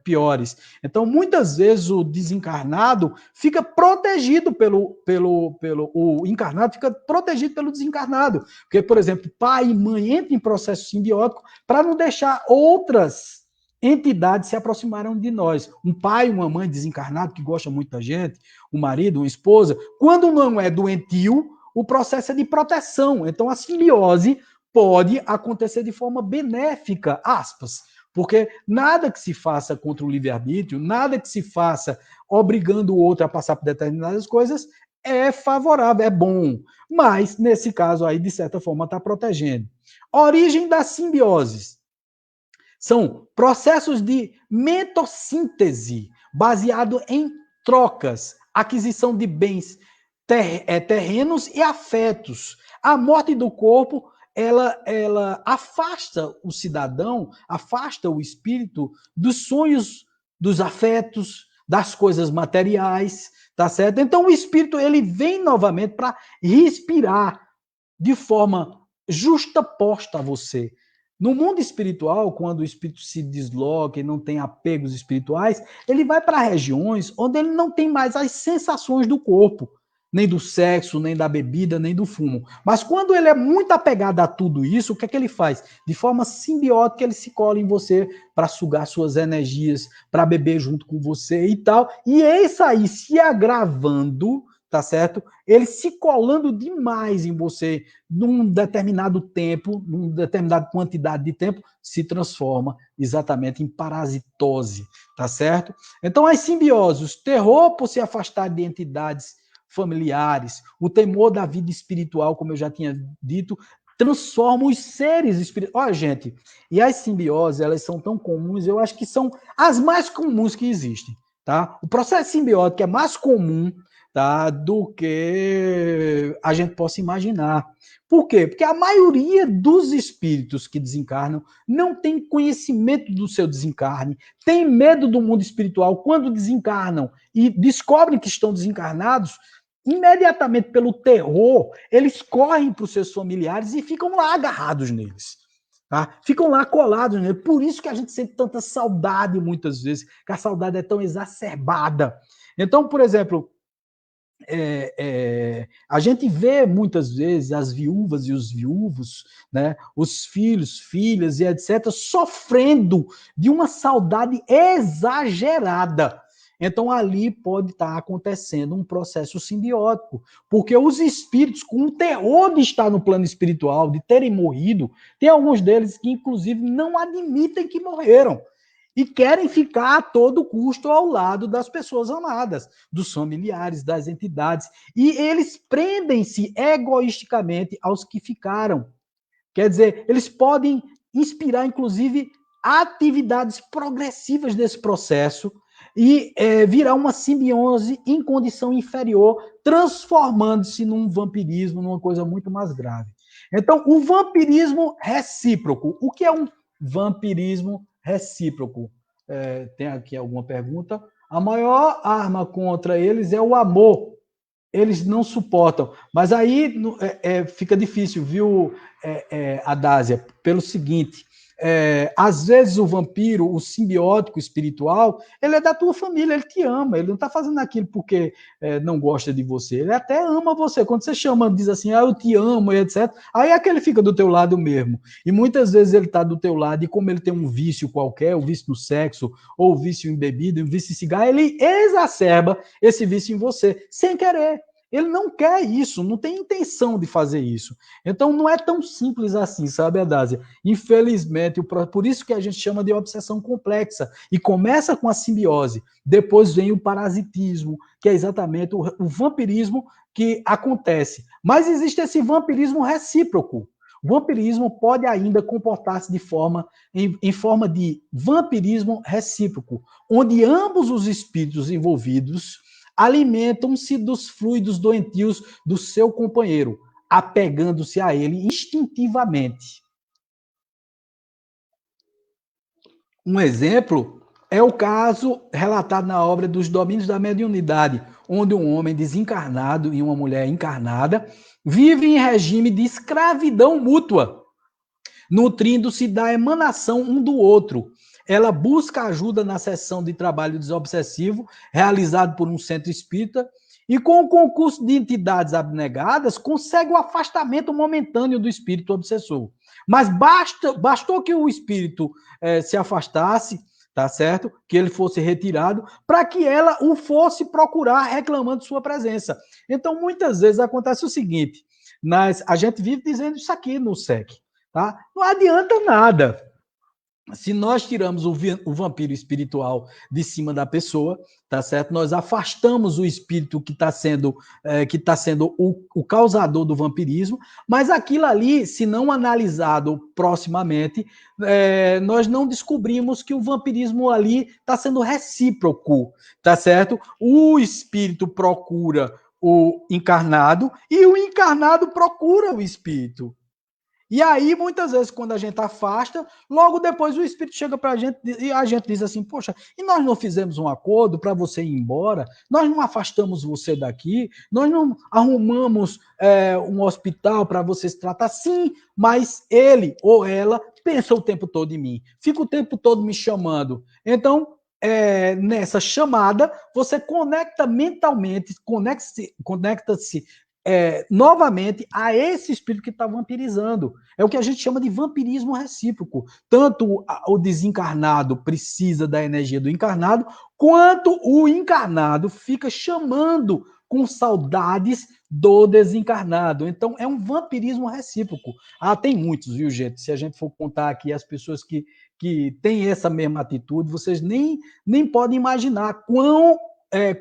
piores. Então, muitas vezes o desencarnado fica protegido o encarnado fica protegido pelo desencarnado. Porque, por exemplo, pai e mãe entram em processo simbiótico para não deixar outras entidades se aproximarem de nós. Um pai, uma mãe desencarnado que gosta muito da gente, um marido, uma esposa, quando não é doentio, o processo é de proteção. Então, a simbiose pode acontecer de forma benéfica, aspas, porque nada que se faça contra o livre-arbítrio, nada que se faça obrigando o outro a passar por determinadas coisas é favorável, é bom. Mas, nesse caso aí, de certa forma, está protegendo. Origem da simbiose. São processos de mentossíntese baseado em trocas, aquisição de bens terrenos e afetos. A morte do corpo ela afasta o cidadão, afasta o espírito dos sonhos, dos afetos, das coisas materiais, tá certo? Então o espírito ele vem novamente para respirar de forma justaposta a você. No mundo espiritual, quando o espírito se desloca e não tem apegos espirituais, ele vai para regiões onde ele não tem mais as sensações do corpo, nem do sexo, nem da bebida, nem do fumo. Mas quando ele é muito apegado a tudo isso, o que é que ele faz? De forma simbiótica, ele se cola em você para sugar suas energias, para beber junto com você e tal. E é isso aí se agravando, tá certo? Ele se colando demais em você num determinado tempo, numa determinada quantidade de tempo, se transforma exatamente em parasitose, tá certo? Então, as simbioses, o terror por se afastar de entidades familiares, o temor da vida espiritual, como eu já tinha dito, transforma os seres espirituais. Olha, gente, e as simbioses, elas são tão comuns, eu acho que são as mais comuns que existem, tá? O processo simbiótico é mais comum, tá, do que a gente possa imaginar. Por quê? Porque a maioria dos espíritos que desencarnam não tem conhecimento do seu desencarne, tem medo do mundo espiritual. Quando desencarnam e descobrem que estão desencarnados, imediatamente pelo terror, eles correm para os seus familiares e ficam lá agarrados neles. Tá? Ficam lá colados neles. Por isso que a gente sente tanta saudade muitas vezes, que a saudade é tão exacerbada. Então, por exemplo, a gente vê muitas vezes as viúvas e os viúvos, né, os filhos, filhas e etc., sofrendo de uma saudade exagerada. Então, ali pode estar acontecendo um processo simbiótico, porque os espíritos, com o terror de estar no plano espiritual, de terem morrido, tem alguns deles que, inclusive, não admitem que morreram e querem ficar a todo custo ao lado das pessoas amadas, dos familiares, das entidades, e eles prendem-se egoisticamente aos que ficaram. Quer dizer, eles podem inspirar, inclusive, atividades progressivas desse processo e virar uma simbiose em condição inferior, transformando-se num vampirismo, numa coisa muito mais grave. Então, o vampirismo recíproco. O que é um vampirismo recíproco? Tem aqui alguma pergunta? A maior arma contra eles é o amor. Eles não suportam. Mas aí fica difícil, viu, Adásia? Pelo seguinte, às vezes o vampiro, o simbiótico espiritual, ele é da tua família, ele te ama, ele não está fazendo aquilo porque não gosta de você, ele até ama você. Quando você chama, diz assim, eu te amo, etc., aí é que ele fica do teu lado mesmo. E muitas vezes ele está do teu lado, e como ele tem um vício qualquer, o vício no sexo, ou o vício em bebida, o vício em cigarro, ele exacerba esse vício em você, sem querer. Ele não quer isso, não tem intenção de fazer isso. Então não é tão simples assim, sabe, Adásia? Infelizmente, por isso que a gente chama de obsessão complexa. E começa com a simbiose, depois vem o parasitismo, que é exatamente o vampirismo que acontece. Mas existe esse vampirismo recíproco. O vampirismo pode ainda comportar-se em forma de vampirismo recíproco, onde ambos os espíritos envolvidos alimentam-se dos fluidos doentios do seu companheiro, apegando-se a ele instintivamente. Um exemplo é o caso relatado na obra dos Domínios da Mediunidade, onde um homem desencarnado e uma mulher encarnada vivem em regime de escravidão mútua, nutrindo-se da emanação um do outro. Ela busca ajuda na sessão de trabalho desobsessivo, realizado por um centro espírita, e com o concurso de entidades abnegadas, consegue o afastamento momentâneo do espírito obsessor. Mas bastou que o espírito se afastasse, tá certo? Que ele fosse retirado, para que ela o fosse procurar reclamando sua presença. Então, muitas vezes acontece o seguinte, a gente vive dizendo isso aqui no SEC, tá? Não adianta nada. Se nós tiramos o vampiro espiritual de cima da pessoa, tá certo? Nós afastamos o espírito que está sendo o causador do vampirismo, mas aquilo ali, se não analisado proximamente, nós não descobrimos que o vampirismo ali está sendo recíproco, tá certo? O espírito procura o encarnado e o encarnado procura o espírito. E aí, muitas vezes, quando a gente afasta, logo depois o Espírito chega para a gente e a gente diz assim, poxa, e nós não fizemos um acordo para você ir embora? Nós não afastamos você daqui? Nós não arrumamos um hospital para você se tratar? Sim, mas ele ou ela pensa o tempo todo em mim, fica o tempo todo me chamando. Então, nessa chamada, você conecta mentalmente, conecta-se novamente a esse espírito que está vampirizando. É o que a gente chama de vampirismo recíproco. Tanto o desencarnado precisa da energia do encarnado, quanto o encarnado fica chamando com saudades do desencarnado. Então, é um vampirismo recíproco. Tem muitos, viu, gente? Se a gente for contar aqui as pessoas que têm essa mesma atitude, vocês nem podem imaginar quão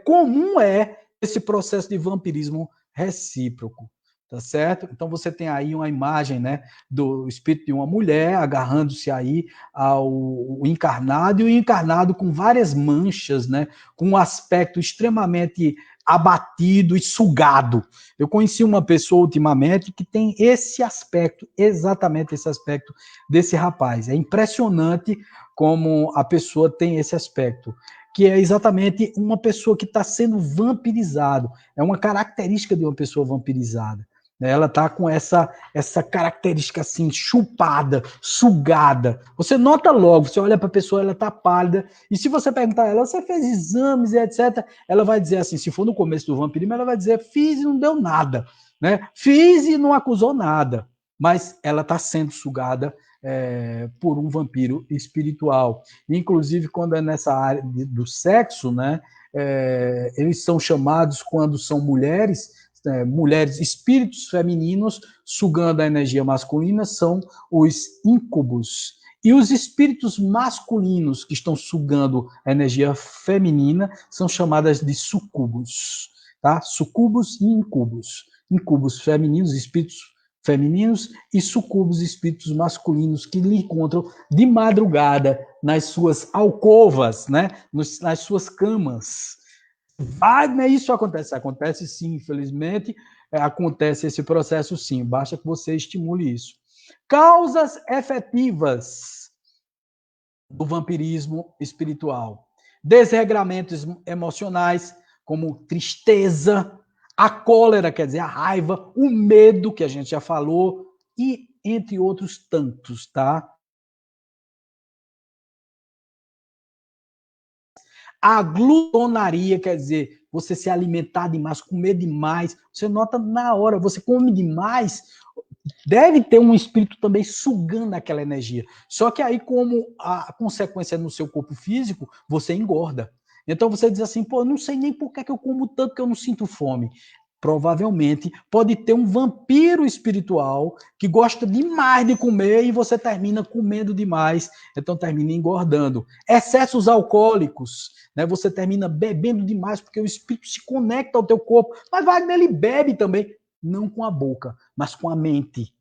comum é esse processo de vampirismo recíproco, tá certo? Então você tem aí uma imagem, né, do espírito de uma mulher agarrando-se aí ao encarnado, e o encarnado com várias manchas, né, com um aspecto extremamente abatido e sugado. Eu conheci uma pessoa ultimamente que tem esse aspecto, exatamente esse aspecto desse rapaz. É impressionante como a pessoa tem esse aspecto, que é exatamente uma pessoa que está sendo vampirizado. É uma característica de uma pessoa vampirizada. né? Ela está com essa característica assim, chupada, sugada. Você nota logo, você olha para a pessoa, ela está pálida, e se você perguntar a ela, você fez exames e etc., ela vai dizer assim, se for no começo do vampirismo, ela vai dizer, fiz e não deu nada, né? Fiz e não acusou nada, mas ela está sendo sugada por um vampiro espiritual. Inclusive, quando é nessa área do sexo, né, eles são chamados, quando são mulheres, espíritos femininos sugando a energia masculina, são os íncubos. E os espíritos masculinos que estão sugando a energia feminina são chamadas de sucubos. Tá? Sucubos e incubos. Incubos femininos, espíritos femininos, e sucubos, espíritos masculinos, que lhe encontram de madrugada nas suas alcovas, né? Nas suas camas. Wagner, isso acontece? Acontece sim, infelizmente, acontece esse processo sim, basta que você estimule isso. Causas efetivas do vampirismo espiritual. Desregramentos emocionais, como tristeza, a cólera, quer dizer, a raiva, o medo, que a gente já falou, e entre outros tantos, tá? A glutonaria, quer dizer, você se alimentar demais, comer demais, você nota na hora, você come demais, deve ter um espírito também sugando aquela energia. Só que aí, como a consequência é no seu corpo físico, você engorda. Então você diz assim, pô, não sei nem por que eu como tanto que eu não sinto fome. Provavelmente pode ter um vampiro espiritual que gosta demais de comer e você termina comendo demais, então termina engordando. Excessos alcoólicos, né? Você termina bebendo demais porque o espírito se conecta ao teu corpo. Mas Wagner, ele bebe também, não com a boca, mas com a mente.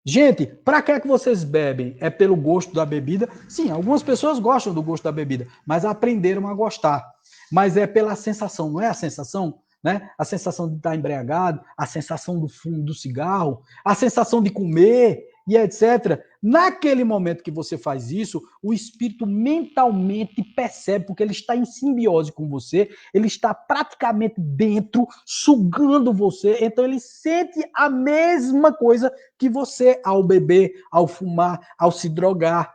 Gente, para que vocês bebem? É pelo gosto da bebida? Sim, algumas pessoas gostam do gosto da bebida, mas aprenderam a gostar. Mas é pela sensação, não é a sensação? Né? A sensação de estar embriagado, a sensação do fumo do cigarro, a sensação de comer e etc. Naquele momento que você faz isso, o espírito mentalmente percebe, porque ele está em simbiose com você, ele está praticamente dentro, sugando você, então ele sente a mesma coisa que você, ao beber, ao fumar, ao se drogar,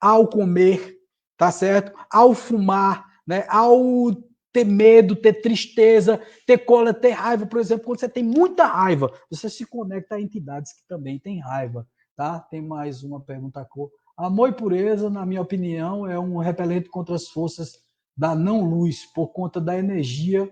ao comer, tá certo? Ao fumar, né? Ao ter medo, ter tristeza, ter cola, ter raiva, por exemplo, quando você tem muita raiva, você se conecta a entidades que também têm raiva, tá? Tem mais uma pergunta. Amor e pureza, na minha opinião, é um repelente contra as forças da não-luz, por conta da energia,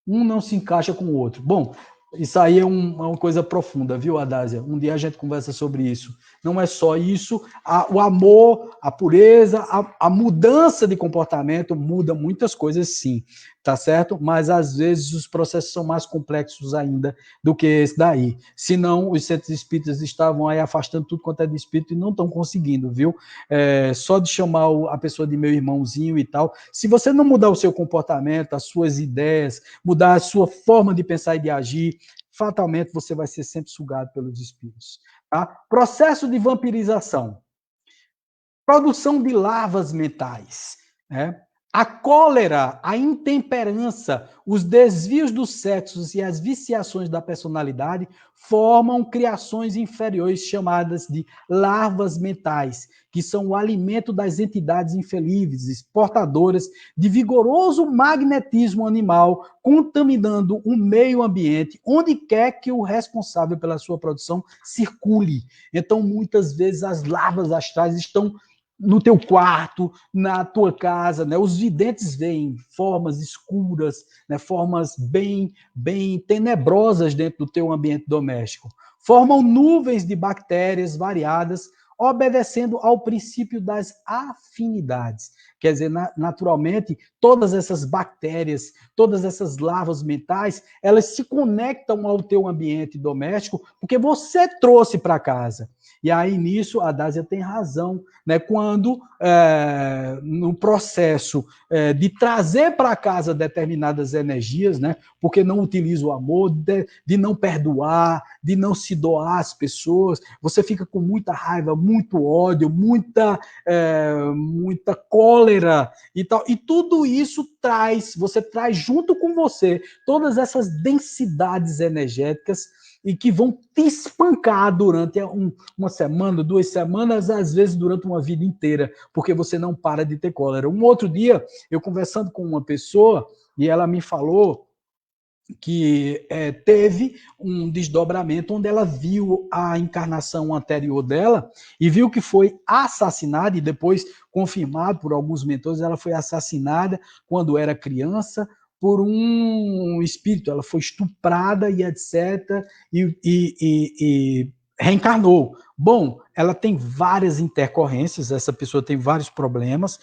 um não se encaixa com o outro. Bom, isso aí é uma coisa profunda, viu, Adásia? Um dia a gente conversa sobre isso. Não é só isso, o amor, a pureza, a mudança de comportamento muda muitas coisas, sim, tá certo? Mas, às vezes, os processos são mais complexos ainda do que esse daí. Senão, os centros espíritas estavam aí afastando tudo quanto é de espírito e não estão conseguindo, viu? Só de chamar a pessoa de meu irmãozinho e tal. Se você não mudar o seu comportamento, as suas ideias, mudar a sua forma de pensar e de agir, fatalmente você vai ser sempre sugado pelos espíritos. Tá? Processo de vampirização. Produção de larvas mentais. Né? A cólera, a intemperança, os desvios dos sexos e as viciações da personalidade formam criações inferiores chamadas de larvas mentais, que são o alimento das entidades infelizes, portadoras de vigoroso magnetismo animal, contaminando o meio ambiente, onde quer que o responsável pela sua produção circule. Então, muitas vezes, as larvas astrais estão no teu quarto, na tua casa, né? Os videntes veem formas escuras, né? Formas bem tenebrosas dentro do teu ambiente doméstico. Formam nuvens de bactérias variadas, obedecendo ao princípio das afinidades. Quer dizer, naturalmente, todas essas bactérias, todas essas larvas mentais, elas se conectam ao teu ambiente doméstico porque você trouxe para casa. E aí, nisso, a Dásia tem razão, né? Quando, no processo de trazer para casa determinadas energias, né? Porque não utiliza o amor, de não perdoar, de não se doar às pessoas, você fica com muita raiva, muito ódio, muita cólera e tal. E tudo isso você traz junto com você todas essas densidades energéticas e que vão te espancar durante uma semana, 2 semanas, às vezes durante uma vida inteira, porque você não para de ter cólera. Um outro dia, eu conversando com uma pessoa, e ela me falou que teve um desdobramento onde ela viu a encarnação anterior dela e viu que foi assassinada, e depois confirmado por alguns mentores, ela foi assassinada quando era criança por um espírito, ela foi estuprada e etc, e reencarnou. Bom, ela tem várias intercorrências, essa pessoa tem vários problemas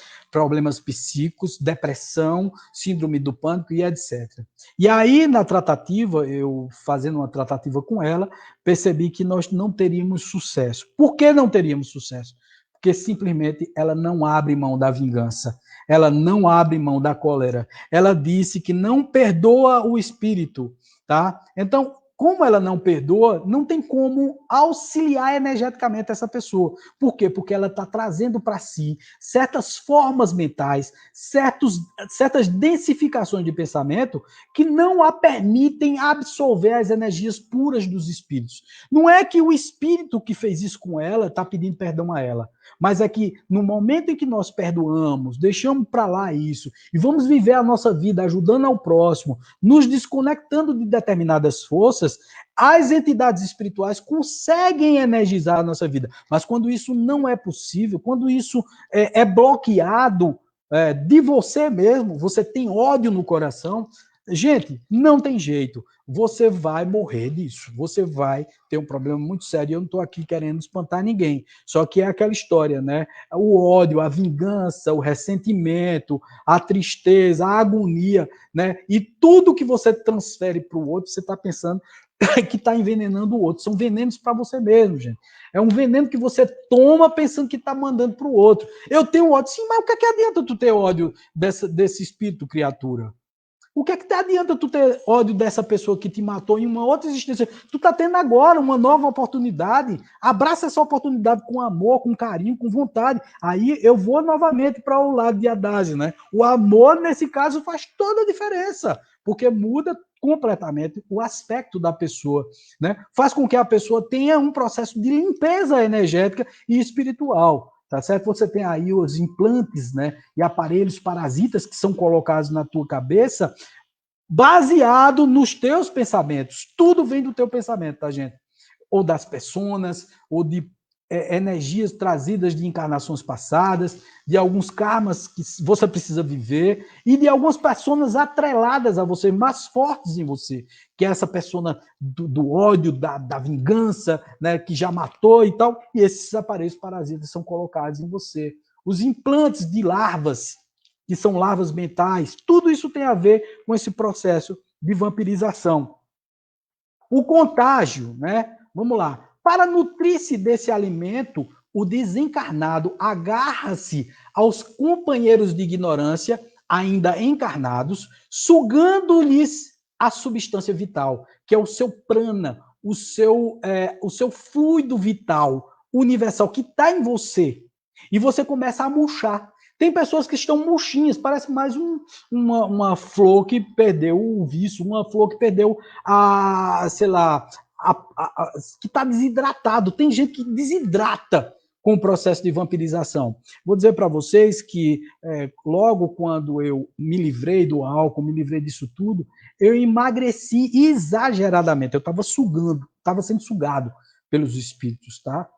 psíquicos, depressão, síndrome do pânico e etc. E aí, na tratativa, eu fazendo uma tratativa com ela, percebi que nós não teríamos sucesso. Por que não teríamos sucesso? Porque simplesmente ela não abre mão da vingança, ela não abre mão da cólera. Ela disse que não perdoa o espírito, tá? Então, como ela não perdoa, não tem como auxiliar energeticamente essa pessoa. Por quê? Porque ela está trazendo para si certas formas mentais, certas densificações de pensamento que não a permitem absorver as energias puras dos espíritos. Não é que o espírito que fez isso com ela está pedindo perdão a ela, mas é que no momento em que nós perdoamos, deixamos para lá isso e vamos viver a nossa vida ajudando ao próximo, nos desconectando de determinadas forças, as entidades espirituais conseguem energizar a nossa vida. Mas quando isso não é possível, quando isso é bloqueado de você mesmo, você tem ódio no coração, gente, não tem jeito. Você vai morrer disso. Você vai ter um problema muito sério. Eu não estou aqui querendo espantar ninguém. Só que é aquela história, né? O ódio, a vingança, o ressentimento, a tristeza, a agonia, né? E tudo que você transfere para o outro, você está pensando que está envenenando o outro. São venenos para você mesmo, gente. É um veneno que você toma pensando que está mandando para o outro. Eu tenho ódio. Sim, mas o que é que adianta tu ter ódio desse espírito, criatura? O que é que te adianta tu ter ódio dessa pessoa que te matou em uma outra existência? Tu tá tendo agora uma nova oportunidade. Abraça essa oportunidade com amor, com carinho, com vontade. Aí eu vou novamente para o lado de Adagio, né? O amor, nesse caso, faz toda a diferença, porque muda completamente o aspecto da pessoa, né? Faz com que a pessoa tenha um processo de limpeza energética e espiritual. Tá certo? Você tem aí os implantes, né, e aparelhos parasitas que são colocados na tua cabeça, baseado nos teus pensamentos. Tudo vem do teu pensamento, tá, gente? Ou das personas, ou de energias trazidas de encarnações passadas, de alguns karmas que você precisa viver, e de algumas pessoas atreladas a você, mais fortes em você, que é essa persona do ódio, da vingança, né, que já matou e tal, e esses aparelhos parasitas são colocados em você. Os implantes de larvas, que são larvas mentais, tudo isso tem a ver com esse processo de vampirização. O contágio, né? Vamos lá. Para nutrir-se desse alimento, o desencarnado agarra-se aos companheiros de ignorância, ainda encarnados, sugando-lhes a substância vital, que é o seu prana, o seu fluido vital universal que está em você. E você começa a murchar. Tem pessoas que estão murchinhas, parece mais uma flor que perdeu o vício, uma flor que perdeu sei lá, que está desidratado. Tem gente que desidrata com o processo de vampirização. Vou dizer para vocês que logo quando eu me livrei do álcool, me livrei disso tudo, eu emagreci exageradamente. Eu estava sugando, estava sendo sugado pelos espíritos, tá?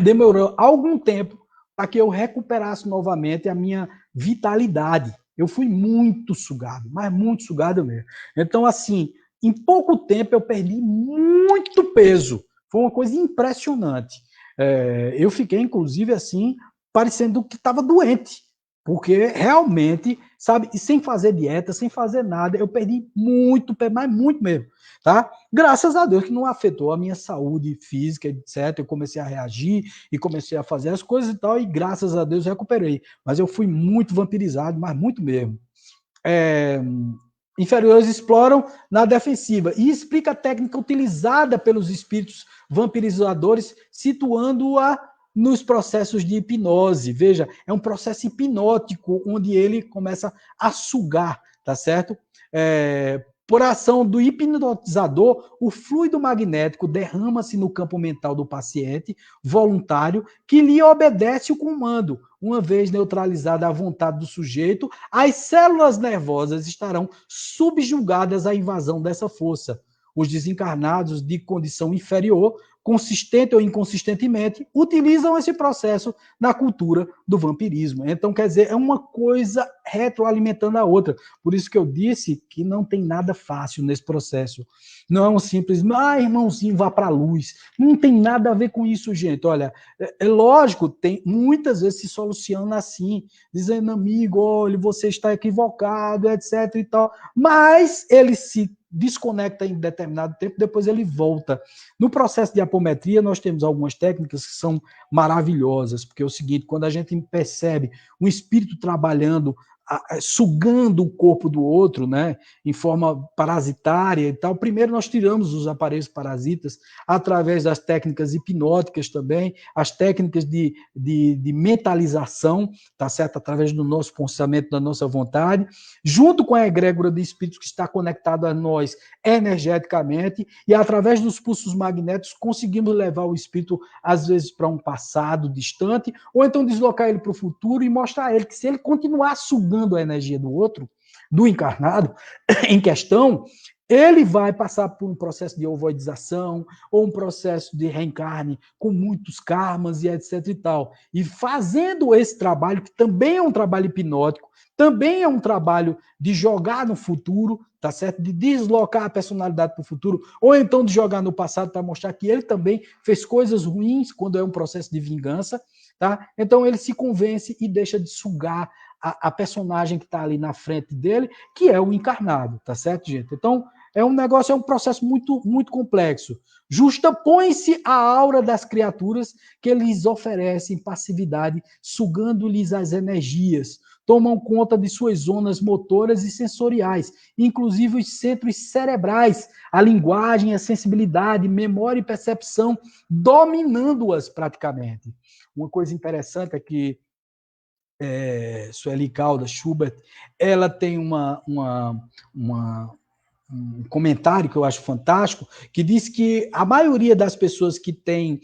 Demorou algum tempo para que eu recuperasse novamente a minha vitalidade. Eu fui muito sugado, mas muito sugado mesmo. Então, assim, em pouco tempo eu perdi muito peso. Foi uma coisa impressionante. Eu fiquei, inclusive, assim, parecendo que estava doente. Porque realmente, sabe, e sem fazer dieta, sem fazer nada, eu perdi muito, mas muito mesmo, tá? Graças a Deus que não afetou a minha saúde física, etc. Eu comecei a reagir e comecei a fazer as coisas e tal, e graças a Deus recuperei. Mas eu fui muito vampirizado, mas muito mesmo. Inferiores exploram na defensiva e explica a técnica utilizada pelos espíritos vampirizadores, situando-a nos processos de hipnose. Veja, é um processo hipnótico onde ele começa a sugar, tá certo? Por ação do hipnotizador, o fluido magnético derrama-se no campo mental do paciente voluntário, que lhe obedece o comando. Uma vez neutralizada a vontade do sujeito, as células nervosas estarão subjugadas à invasão dessa força. Os desencarnados de condição inferior, consistente ou inconsistentemente, utilizam esse processo na cultura do vampirismo. Então, quer dizer, é uma coisa retroalimentando a outra. Por isso que eu disse que não tem nada fácil nesse processo. Não é um simples, irmãozinho, vá para a luz. Não tem nada a ver com isso, gente. Olha, é lógico, tem muitas vezes se soluciona assim, dizendo, amigo, olha, você está equivocado, etc e tal. Mas ele se desconecta em determinado tempo, depois ele volta. No processo de apometria, nós temos algumas técnicas que são maravilhosas, porque é o seguinte, quando a gente percebe um espírito trabalhando, sugando o corpo do outro, né, em forma parasitária e tal, primeiro nós tiramos os aparelhos parasitas através das técnicas hipnóticas também, as técnicas de mentalização, tá certo? Através do nosso pensamento, da nossa vontade, junto com a egrégora de espíritos que está conectada a nós energeticamente, e através dos pulsos magnéticos conseguimos levar o espírito, às vezes, para um passado distante, ou então deslocar ele para o futuro e mostrar a ele que se ele continuar sugando a energia do outro, do encarnado, em questão, ele vai passar por um processo de ovoidização ou um processo de reencarne com muitos karmas e etc e tal. E fazendo esse trabalho, que também é um trabalho hipnótico, também é um trabalho de jogar no futuro, tá certo? De deslocar a personalidade para o futuro, ou então de jogar no passado para mostrar que ele também fez coisas ruins quando é um processo de vingança, tá? Então ele se convence e deixa de sugar a personagem que está ali na frente dele, que é o encarnado, tá certo, gente? Então, é um processo muito, muito complexo. Justapõe-se a aura das criaturas que lhes oferecem passividade, sugando-lhes as energias, tomam conta de suas zonas motoras e sensoriais, inclusive os centros cerebrais, a linguagem, a sensibilidade, memória e percepção, dominando-as praticamente. Uma coisa interessante é que Sueli Caldas, Schubert, ela tem um comentário que eu acho fantástico, que diz que a maioria das pessoas que têm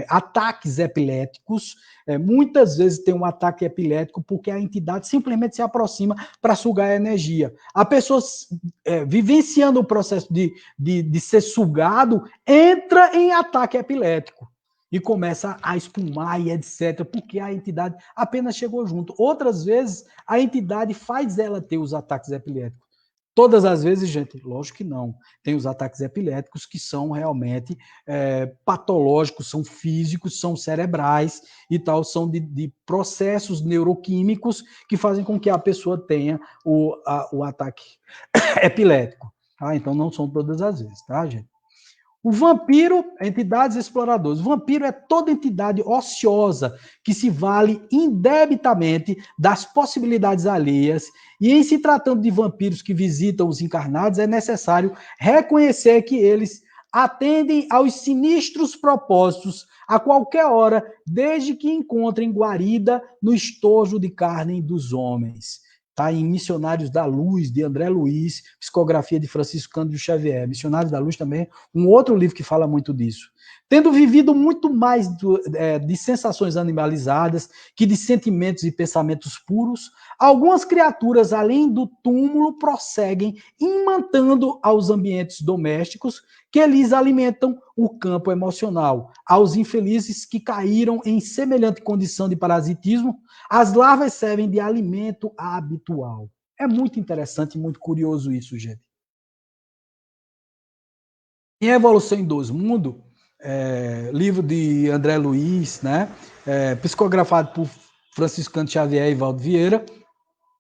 ataques epiléticos, muitas vezes tem um ataque epilético porque a entidade simplesmente se aproxima para sugar a energia. A pessoa, vivenciando o processo de ser sugado, entra em ataque epilético e começa a espumar e etc., porque a entidade apenas chegou junto. Outras vezes, a entidade faz ela ter os ataques epiléticos. Todas as vezes, gente, lógico que não. Tem os ataques epiléticos que são realmente patológicos, são físicos, são cerebrais e tal, são de processos neuroquímicos que fazem com que a pessoa tenha o ataque epilético. Tá? Então, não são todas as vezes, tá, gente? O vampiro, entidades exploradoras. O vampiro é toda entidade ociosa que se vale indebitamente das possibilidades alheias. E em se tratando de vampiros que visitam os encarnados, é necessário reconhecer que eles atendem aos sinistros propósitos a qualquer hora, desde que encontrem guarida no estojo de carne dos homens. Está em Missionários da Luz, de André Luiz, psicografia de Francisco Cândido Xavier. Missionários da Luz também, um outro livro que fala muito disso. Tendo vivido muito mais de sensações animalizadas que de sentimentos e pensamentos puros, algumas criaturas, além do túmulo, prosseguem imantando aos ambientes domésticos que lhes alimentam o campo emocional. Aos infelizes que caíram em semelhante condição de parasitismo, as larvas servem de alimento habitual. É muito interessante e muito curioso isso, gente. Em Evolução em Dois Mundos, livro de André Luiz, né, psicografado por Francisco Cândido Xavier e Valdo Vieira,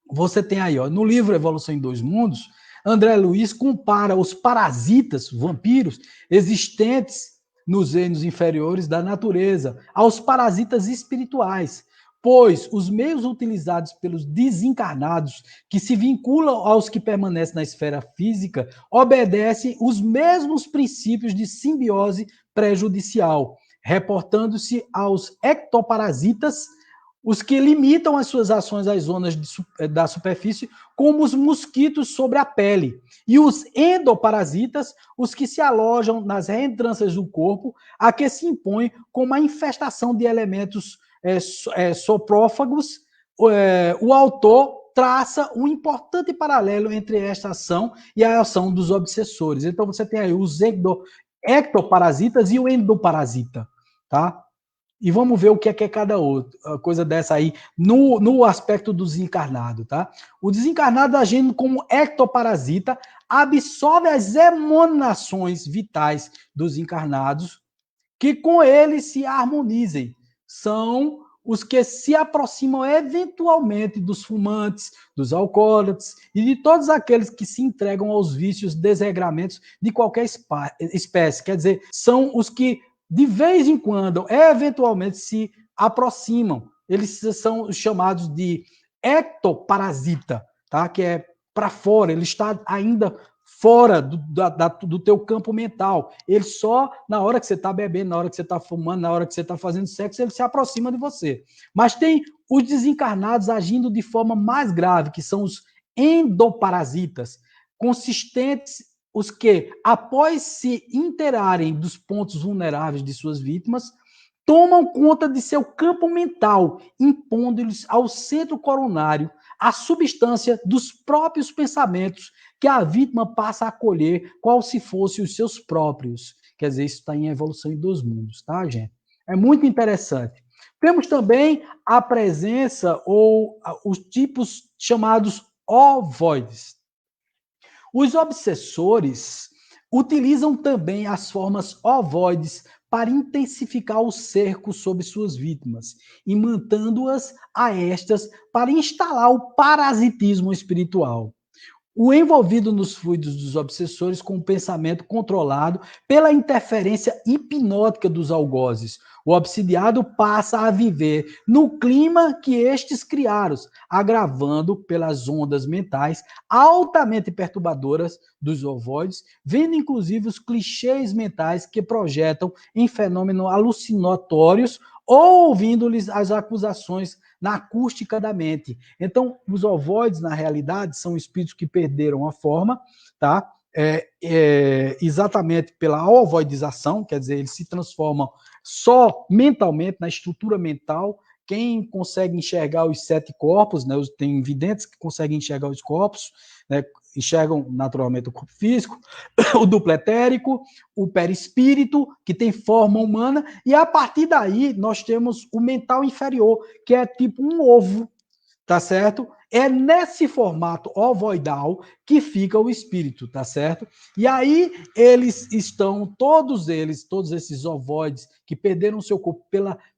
você tem aí, ó, no livro Evolução em Dois Mundos, André Luiz compara os parasitas, vampiros, existentes nos reinos inferiores da natureza, aos parasitas espirituais, pois os meios utilizados pelos desencarnados que se vinculam aos que permanecem na esfera física obedecem os mesmos princípios de simbiose prejudicial, reportando-se aos ectoparasitas os que limitam as suas ações às zonas da superfície, como os mosquitos sobre a pele. E os endoparasitas, os que se alojam nas reentrâncias do corpo, a que se impõe como a infestação de elementos soprófagos. O autor traça um importante paralelo entre esta ação e a ação dos obsessores. Então, você tem aí os ectoparasitas e o endoparasita, tá? E vamos ver o que é cada coisa dessa aí no aspecto do desencarnado, tá? O desencarnado, agindo como ectoparasita, absorve as emanações vitais dos encarnados, que com eles se harmonizem. São os que se aproximam eventualmente dos fumantes, dos alcoólatras e de todos aqueles que se entregam aos vícios, desregramentos de qualquer espécie. Quer dizer, são os que de vez em quando, eventualmente, se aproximam. Eles são chamados de ectoparasita, tá? Que é para fora, ele está ainda fora do teu campo mental. Ele só, na hora que você está bebendo, na hora que você está fumando, na hora que você está fazendo sexo, ele se aproxima de você. Mas tem os desencarnados agindo de forma mais grave, que são os endoparasitas, consistentes, os que, após se interarem dos pontos vulneráveis de suas vítimas, tomam conta de seu campo mental, impondo-lhes ao centro coronário a substância dos próprios pensamentos que a vítima passa a acolher, qual se fossem os seus próprios. Quer dizer, isso está em Evolução em Dois Mundos, tá, gente? É muito interessante. Temos também a presença ou os tipos chamados ovoides. Os obsessores utilizam também as formas ovoides para intensificar o cerco sobre suas vítimas e mantendo-as a estas para instalar o parasitismo espiritual. O envolvido nos fluidos dos obsessores com o pensamento controlado pela interferência hipnótica dos algozes. O obsidiado passa a viver no clima que estes criaram, agravando pelas ondas mentais altamente perturbadoras dos ovoides, vendo inclusive os clichês mentais que projetam em fenômenos alucinatórios ou ouvindo-lhes as acusações na acústica da mente. Então, os ovoides, na realidade, são espíritos que perderam a forma, tá? Exatamente pela ovoidização, quer dizer, eles se transformam só mentalmente, na estrutura mental. Quem consegue enxergar os 7 corpos, né? Tem videntes que conseguem enxergar os corpos, né? Enxergam naturalmente o corpo físico, o duplo etérico, o perispírito, que tem forma humana, e a partir daí nós temos o mental inferior, que é tipo um ovo, tá certo? É nesse formato ovoidal que fica o espírito, tá certo? E aí eles estão, todos esses ovoides que perderam seu corpo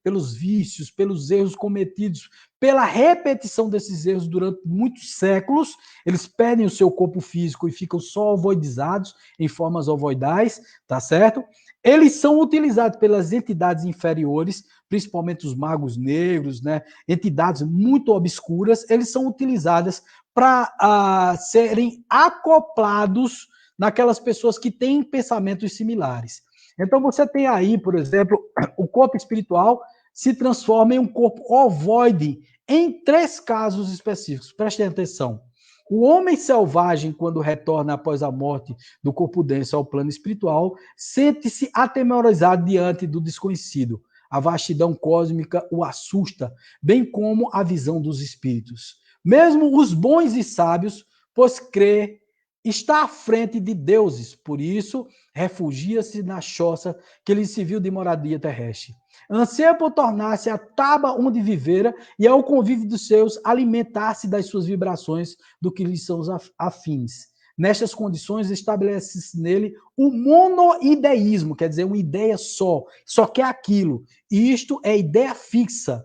pelos vícios, pelos erros cometidos, pela repetição desses erros durante muitos séculos, eles perdem o seu corpo físico e ficam só ovoidizados em formas ovoidais, tá certo? Eles são utilizados pelas entidades inferiores, principalmente os magos negros, né? Entidades muito obscuras, eles são utilizadas para serem acoplados naquelas pessoas que têm pensamentos similares. Então, você tem aí, por exemplo, o corpo espiritual se transforma em um corpo ovoide em 3 casos específicos. Prestem atenção. O homem selvagem, quando retorna após a morte do corpo denso ao plano espiritual, sente-se atemorizado diante do desconhecido. A vastidão cósmica o assusta, bem como a visão dos espíritos. Mesmo os bons e sábios, pois crê, está à frente de deuses, por isso refugia-se na choça que lhe serviu de moradia terrestre. Anseia por tornar-se a taba onde vivera e ao convívio dos seus alimentar-se das suas vibrações do que lhe são afins. Nestas condições, estabelece-se nele o monoideísmo, quer dizer, uma ideia só quer aquilo. E isto é ideia fixa,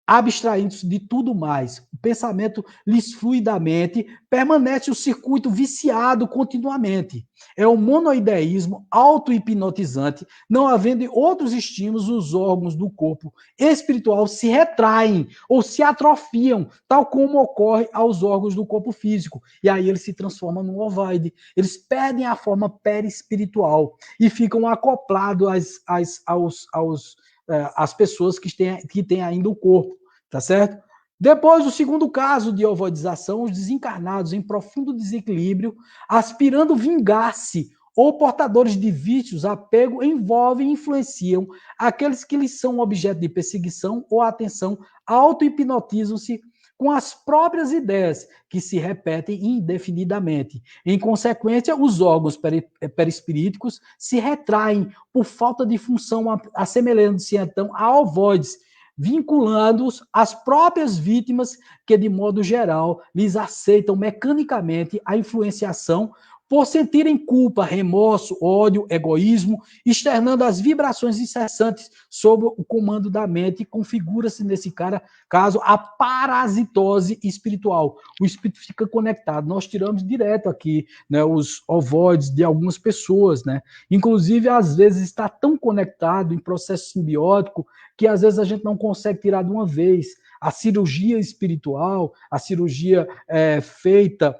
abstraindo-se de tudo mais. O pensamento lhes flui da mente, permanece o circuito viciado continuamente. É o monoideísmo auto-hipnotizante, não havendo outros estímulos, os órgãos do corpo espiritual se retraem ou se atrofiam, tal como ocorre aos órgãos do corpo físico. E aí eles se transformam num ovoide. Eles perdem a forma perispiritual e ficam acoplados às pessoas que têm ainda o corpo, tá certo? Depois, o segundo caso de ovoidização, os desencarnados em profundo desequilíbrio, aspirando vingar-se ou portadores de vícios, apego, envolvem e influenciam aqueles que lhes são objeto de perseguição ou atenção, auto-hipnotizam-se com as próprias ideias, que se repetem indefinidamente. Em consequência, os órgãos perispiríticos se retraem por falta de função, assemelhando-se então a ovoides, vinculando-os às próprias vítimas que, de modo geral, lhes aceitam mecanicamente a influenciação por sentirem culpa, remorso, ódio, egoísmo, externando as vibrações incessantes sob o comando da mente, configura-se nesse caso a parasitose espiritual. O espírito fica conectado. Nós tiramos direto aqui, né, os ovoides de algumas pessoas, né? Inclusive, às vezes, está tão conectado em processo simbiótico que às vezes a gente não consegue tirar de uma vez. A cirurgia espiritual, a cirurgia feita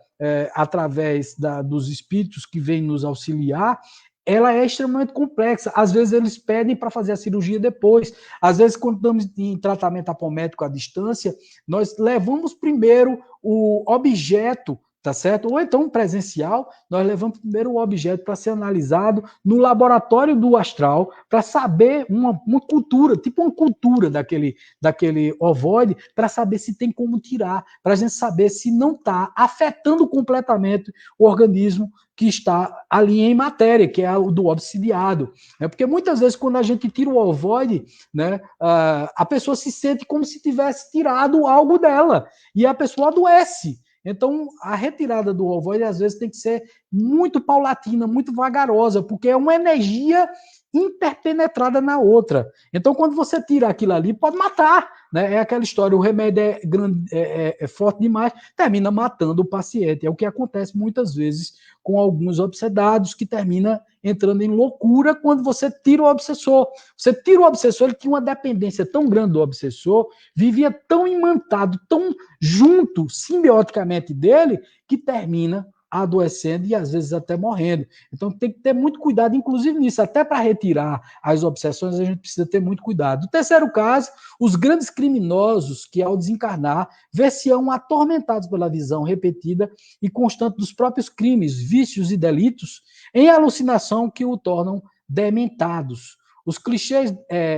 através dos espíritos que vêm nos auxiliar, ela é extremamente complexa. Às vezes eles pedem para fazer a cirurgia depois. Às vezes, quando estamos em tratamento apométrico à distância, nós levamos primeiro o objeto, tá certo? Ou então presencial, nós levamos primeiro o objeto para ser analisado no laboratório do astral, para saber uma cultura, tipo uma cultura daquele ovoide, para saber se tem como tirar, para a gente saber se não está afetando completamente o organismo que está ali em matéria, que é o do obsidiado. Né? Porque muitas vezes, quando a gente tira o ovoide, né, a pessoa se sente como se tivesse tirado algo dela, e a pessoa adoece. Então, a retirada do ovoide, às vezes, tem que ser muito paulatina, muito vagarosa, porque é uma energia interpenetrada na outra. Então, quando você tira aquilo ali, pode matar. Né? É aquela história, o remédio é forte demais, termina matando o paciente. É o que acontece muitas vezes com alguns obsedados, que termina entrando em loucura quando você tira o obsessor. Você tira o obsessor, ele tinha uma dependência tão grande do obsessor, vivia tão imantado, tão junto, simbioticamente dele, que termina adoecendo e às vezes até morrendo. Então tem que ter muito cuidado, inclusive nisso, até para retirar as obsessões a gente precisa ter muito cuidado. O terceiro caso, os grandes criminosos que ao desencarnar ver-se-ão atormentados pela visão repetida e constante dos próprios crimes, vícios e delitos, em alucinação que o tornam dementados. Os clichês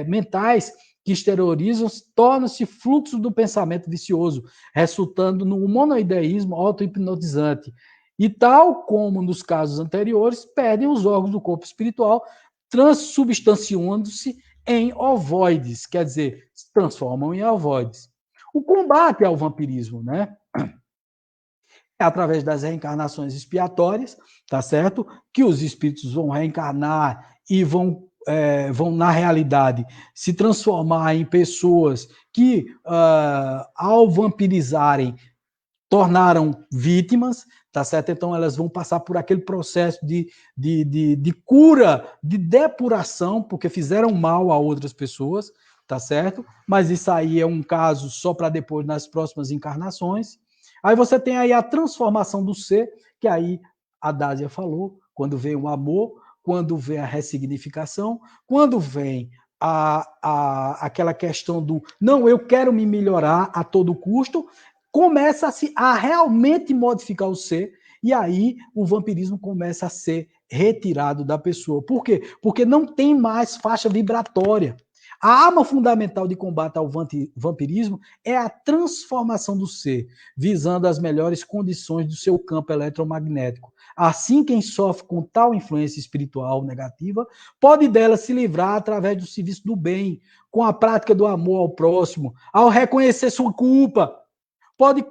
mentais que exteriorizam tornam-se fluxo do pensamento vicioso, resultando no monoideísmo auto-hipnotizante. E tal como nos casos anteriores, perdem os órgãos do corpo espiritual, transubstanciando-se em ovoides, quer dizer, se transformam em ovoides. O combate ao vampirismo, né? É através das reencarnações expiatórias, tá certo? Que os espíritos vão reencarnar e vão, na realidade, se transformar em pessoas que, ao vampirizarem, tornaram vítimas, tá certo? Então elas vão passar por aquele processo de cura, de depuração, porque fizeram mal a outras pessoas, tá certo? Mas isso aí é um caso só para depois, nas próximas encarnações. Aí você tem aí a transformação do ser, que aí a Dásia falou, quando vem o amor, quando vem a ressignificação, quando vem aquela questão do não, eu quero me melhorar a todo custo, começa a realmente modificar o ser, e aí o vampirismo começa a ser retirado da pessoa. Por quê? Porque não tem mais faixa vibratória. A arma fundamental de combate ao vampirismo é a transformação do ser, visando as melhores condições do seu campo eletromagnético. Assim, quem sofre com tal influência espiritual negativa pode dela se livrar através do serviço do bem, com a prática do amor ao próximo, ao reconhecer sua culpa. Pode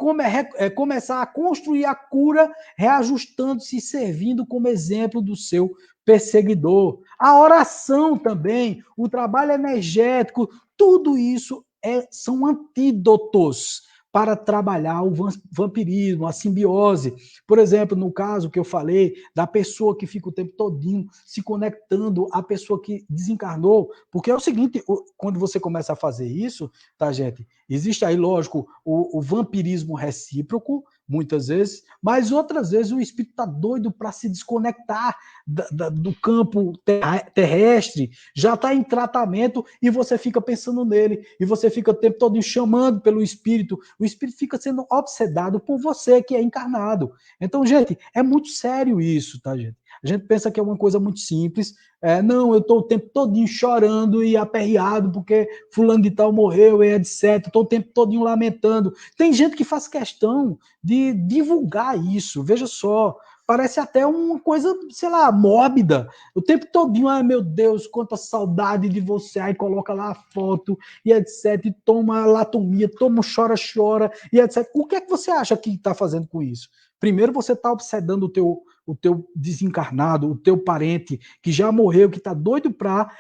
começar a construir a cura, reajustando-se e servindo como exemplo do seu perseguidor. A oração também, o trabalho energético, tudo isso são antídotos para trabalhar o vampirismo, a simbiose. Por exemplo, no caso que eu falei, da pessoa que fica o tempo todinho se conectando à pessoa que desencarnou, porque é o seguinte, quando você começa a fazer isso, tá, gente? Existe aí, lógico, o vampirismo recíproco, muitas vezes, mas outras vezes o espírito está doido para se desconectar do campo terrestre, já está em tratamento e você fica pensando nele, e você fica o tempo todo chamando pelo espírito, o espírito fica sendo obsedado por você que é encarnado. Então, gente, é muito sério isso, tá, gente? A gente pensa que é uma coisa muito simples. Não, eu estou o tempo todinho chorando e aperreado porque fulano de tal morreu e etc. Estou o tempo todinho lamentando. Tem gente que faz questão de divulgar isso. Veja só, parece até uma coisa, sei lá, mórbida. O tempo todinho, ai meu Deus, quanta saudade de você. Aí coloca lá a foto e etc. E toma latomia, toma chora e etc. O que é que você acha que está fazendo com isso? Primeiro você está obsedando o teu desencarnado, o teu parente que já morreu, que está doido para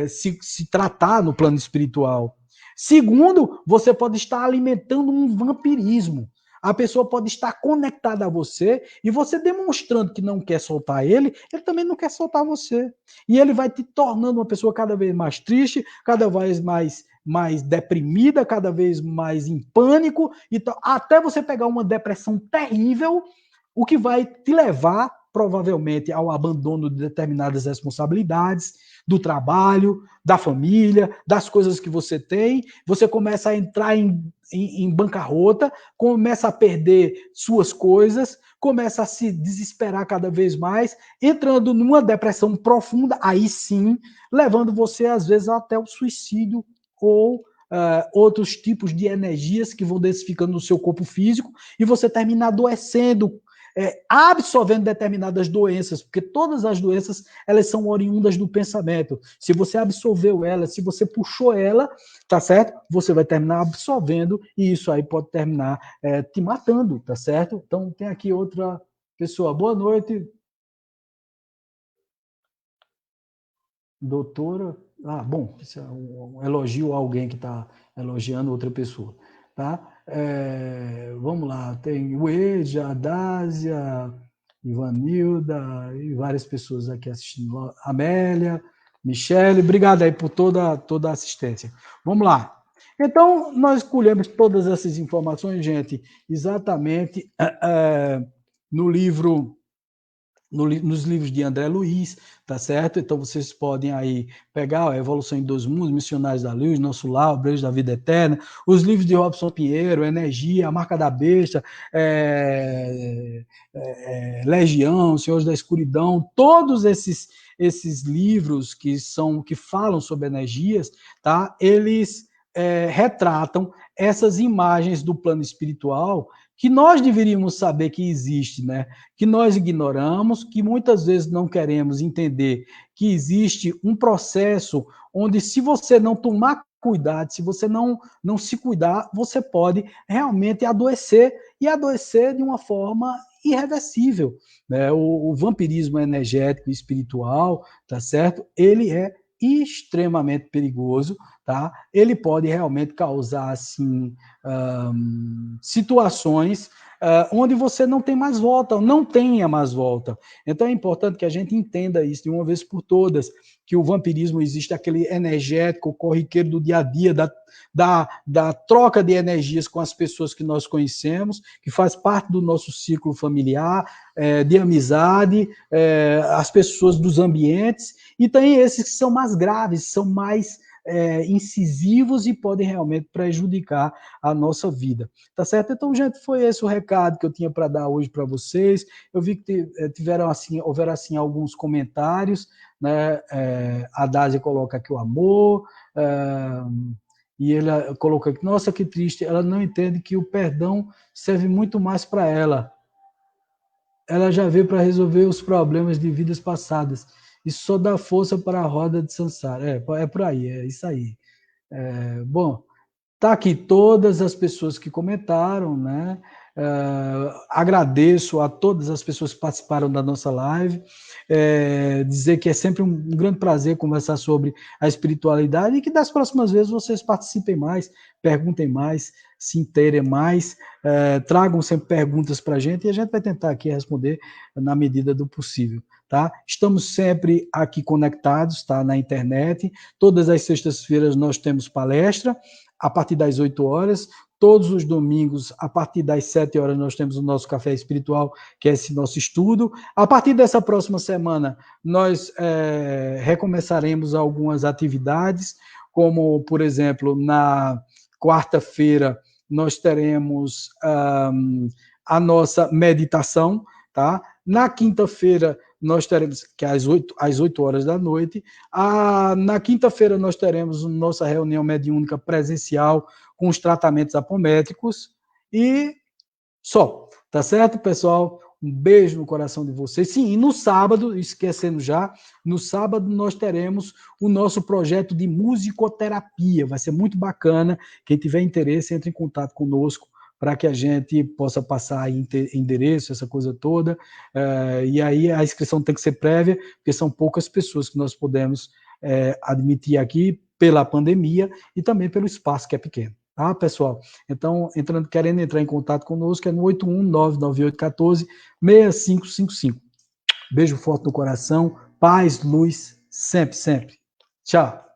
se tratar no plano espiritual. Segundo, você pode estar alimentando um vampirismo. A pessoa pode estar conectada a você e você demonstrando que não quer soltar ele, ele também não quer soltar você. E ele vai te tornando uma pessoa cada vez mais triste, cada vez mais deprimida, cada vez mais em pânico, então, até você pegar uma depressão terrível, o que vai te levar, provavelmente, ao abandono de determinadas responsabilidades, do trabalho, da família, das coisas que você tem. Você começa a entrar em bancarrota, começa a perder suas coisas, começa a se desesperar cada vez mais, entrando numa depressão profunda, aí sim, levando você, às vezes, até o suicídio ou outros tipos de energias que vão densificando no seu corpo físico e você termina adoecendo, absorvendo determinadas doenças, porque todas as doenças elas são oriundas do pensamento. Se você absorveu ela, se você puxou ela, tá certo? Você vai terminar absorvendo e isso aí pode terminar te matando, tá certo? Então tem aqui outra pessoa. Boa noite, doutora. Bom, isso é um elogio a alguém que está elogiando outra pessoa, tá? Vamos lá, tem o Eja, a Dásia, Ivanilda e várias pessoas aqui assistindo. Amélia, Michele, obrigado aí por toda a assistência. Vamos lá. Então, nós escolhemos todas essas informações, gente, exatamente no livro nos livros de André Luiz, tá certo? Então vocês podem aí pegar a Evolução em Dois Mundos, Missionários da Luz, Nosso Lar, O Brejo da Vida Eterna, os livros de Robson Pinheiro, Energia, A Marca da Besta, Legião, Senhores da Escuridão, todos esses livros que falam sobre energias, tá? Eles retratam essas imagens do plano espiritual que nós deveríamos saber que existe, né? Que nós ignoramos, que muitas vezes não queremos entender que existe um processo onde, se você não tomar cuidado, se você não se cuidar, você pode realmente adoecer, e adoecer de uma forma irreversível, né? O vampirismo energético e espiritual, tá certo? Ele é extremamente perigoso, tá? Ele pode realmente causar, assim, situações onde você não tem mais volta, não tenha mais volta. Então é importante que a gente entenda isso de uma vez por todas, que o vampirismo existe aquele energético, corriqueiro do dia a dia, da troca de energias com as pessoas que nós conhecemos, que faz parte do nosso ciclo familiar, de amizade, as pessoas dos ambientes, e tem esses que são mais graves, são mais incisivos e podem realmente prejudicar a nossa vida, tá certo? Então, gente, foi esse o recado que eu tinha para dar hoje para vocês. Eu vi que houveram assim alguns comentários, né? A Dásia coloca aqui o amor, e ele coloca aqui, nossa, que triste, ela não entende que o perdão serve muito mais para ela. Ela já veio para resolver os problemas de vidas passadas. Isso só dá força para a roda de Sansara. É por aí, é isso aí. Bom, tá aqui todas as pessoas que comentaram, né? Agradeço a todas as pessoas que participaram da nossa live. Dizer que é sempre um grande prazer conversar sobre a espiritualidade e que das próximas vezes vocês participem mais, perguntem mais, se inteirem mais, tragam sempre perguntas para a gente e a gente vai tentar aqui responder na medida do possível. Tá? Estamos sempre aqui conectados, tá? Na internet. Todas as sextas-feiras nós temos palestra, a partir das 8 horas, Todos os domingos, a partir das 7 horas, nós temos o nosso Café Espiritual, que é esse nosso estudo. A partir dessa próxima semana, nós recomeçaremos algumas atividades, como, por exemplo, na quarta-feira, nós teremos a nossa meditação, tá? Na quinta-feira, nós teremos, que é às 8 horas da noite. Na quinta-feira, nós teremos nossa reunião mediúnica presencial com os tratamentos apométricos e só. Tá certo, pessoal? Um beijo no coração de vocês. Sim, e no sábado, esquecendo já, no sábado nós teremos o nosso projeto de musicoterapia. Vai ser muito bacana. Quem tiver interesse, entre em contato conosco para que a gente possa passar aí endereço, essa coisa toda. E aí a inscrição tem que ser prévia, porque são poucas pessoas que nós podemos admitir aqui pela pandemia e também pelo espaço que é pequeno. Tá, pessoal? Então, querendo entrar em contato conosco, é no 81998146555. Beijo forte no coração, paz, luz, sempre, sempre. Tchau.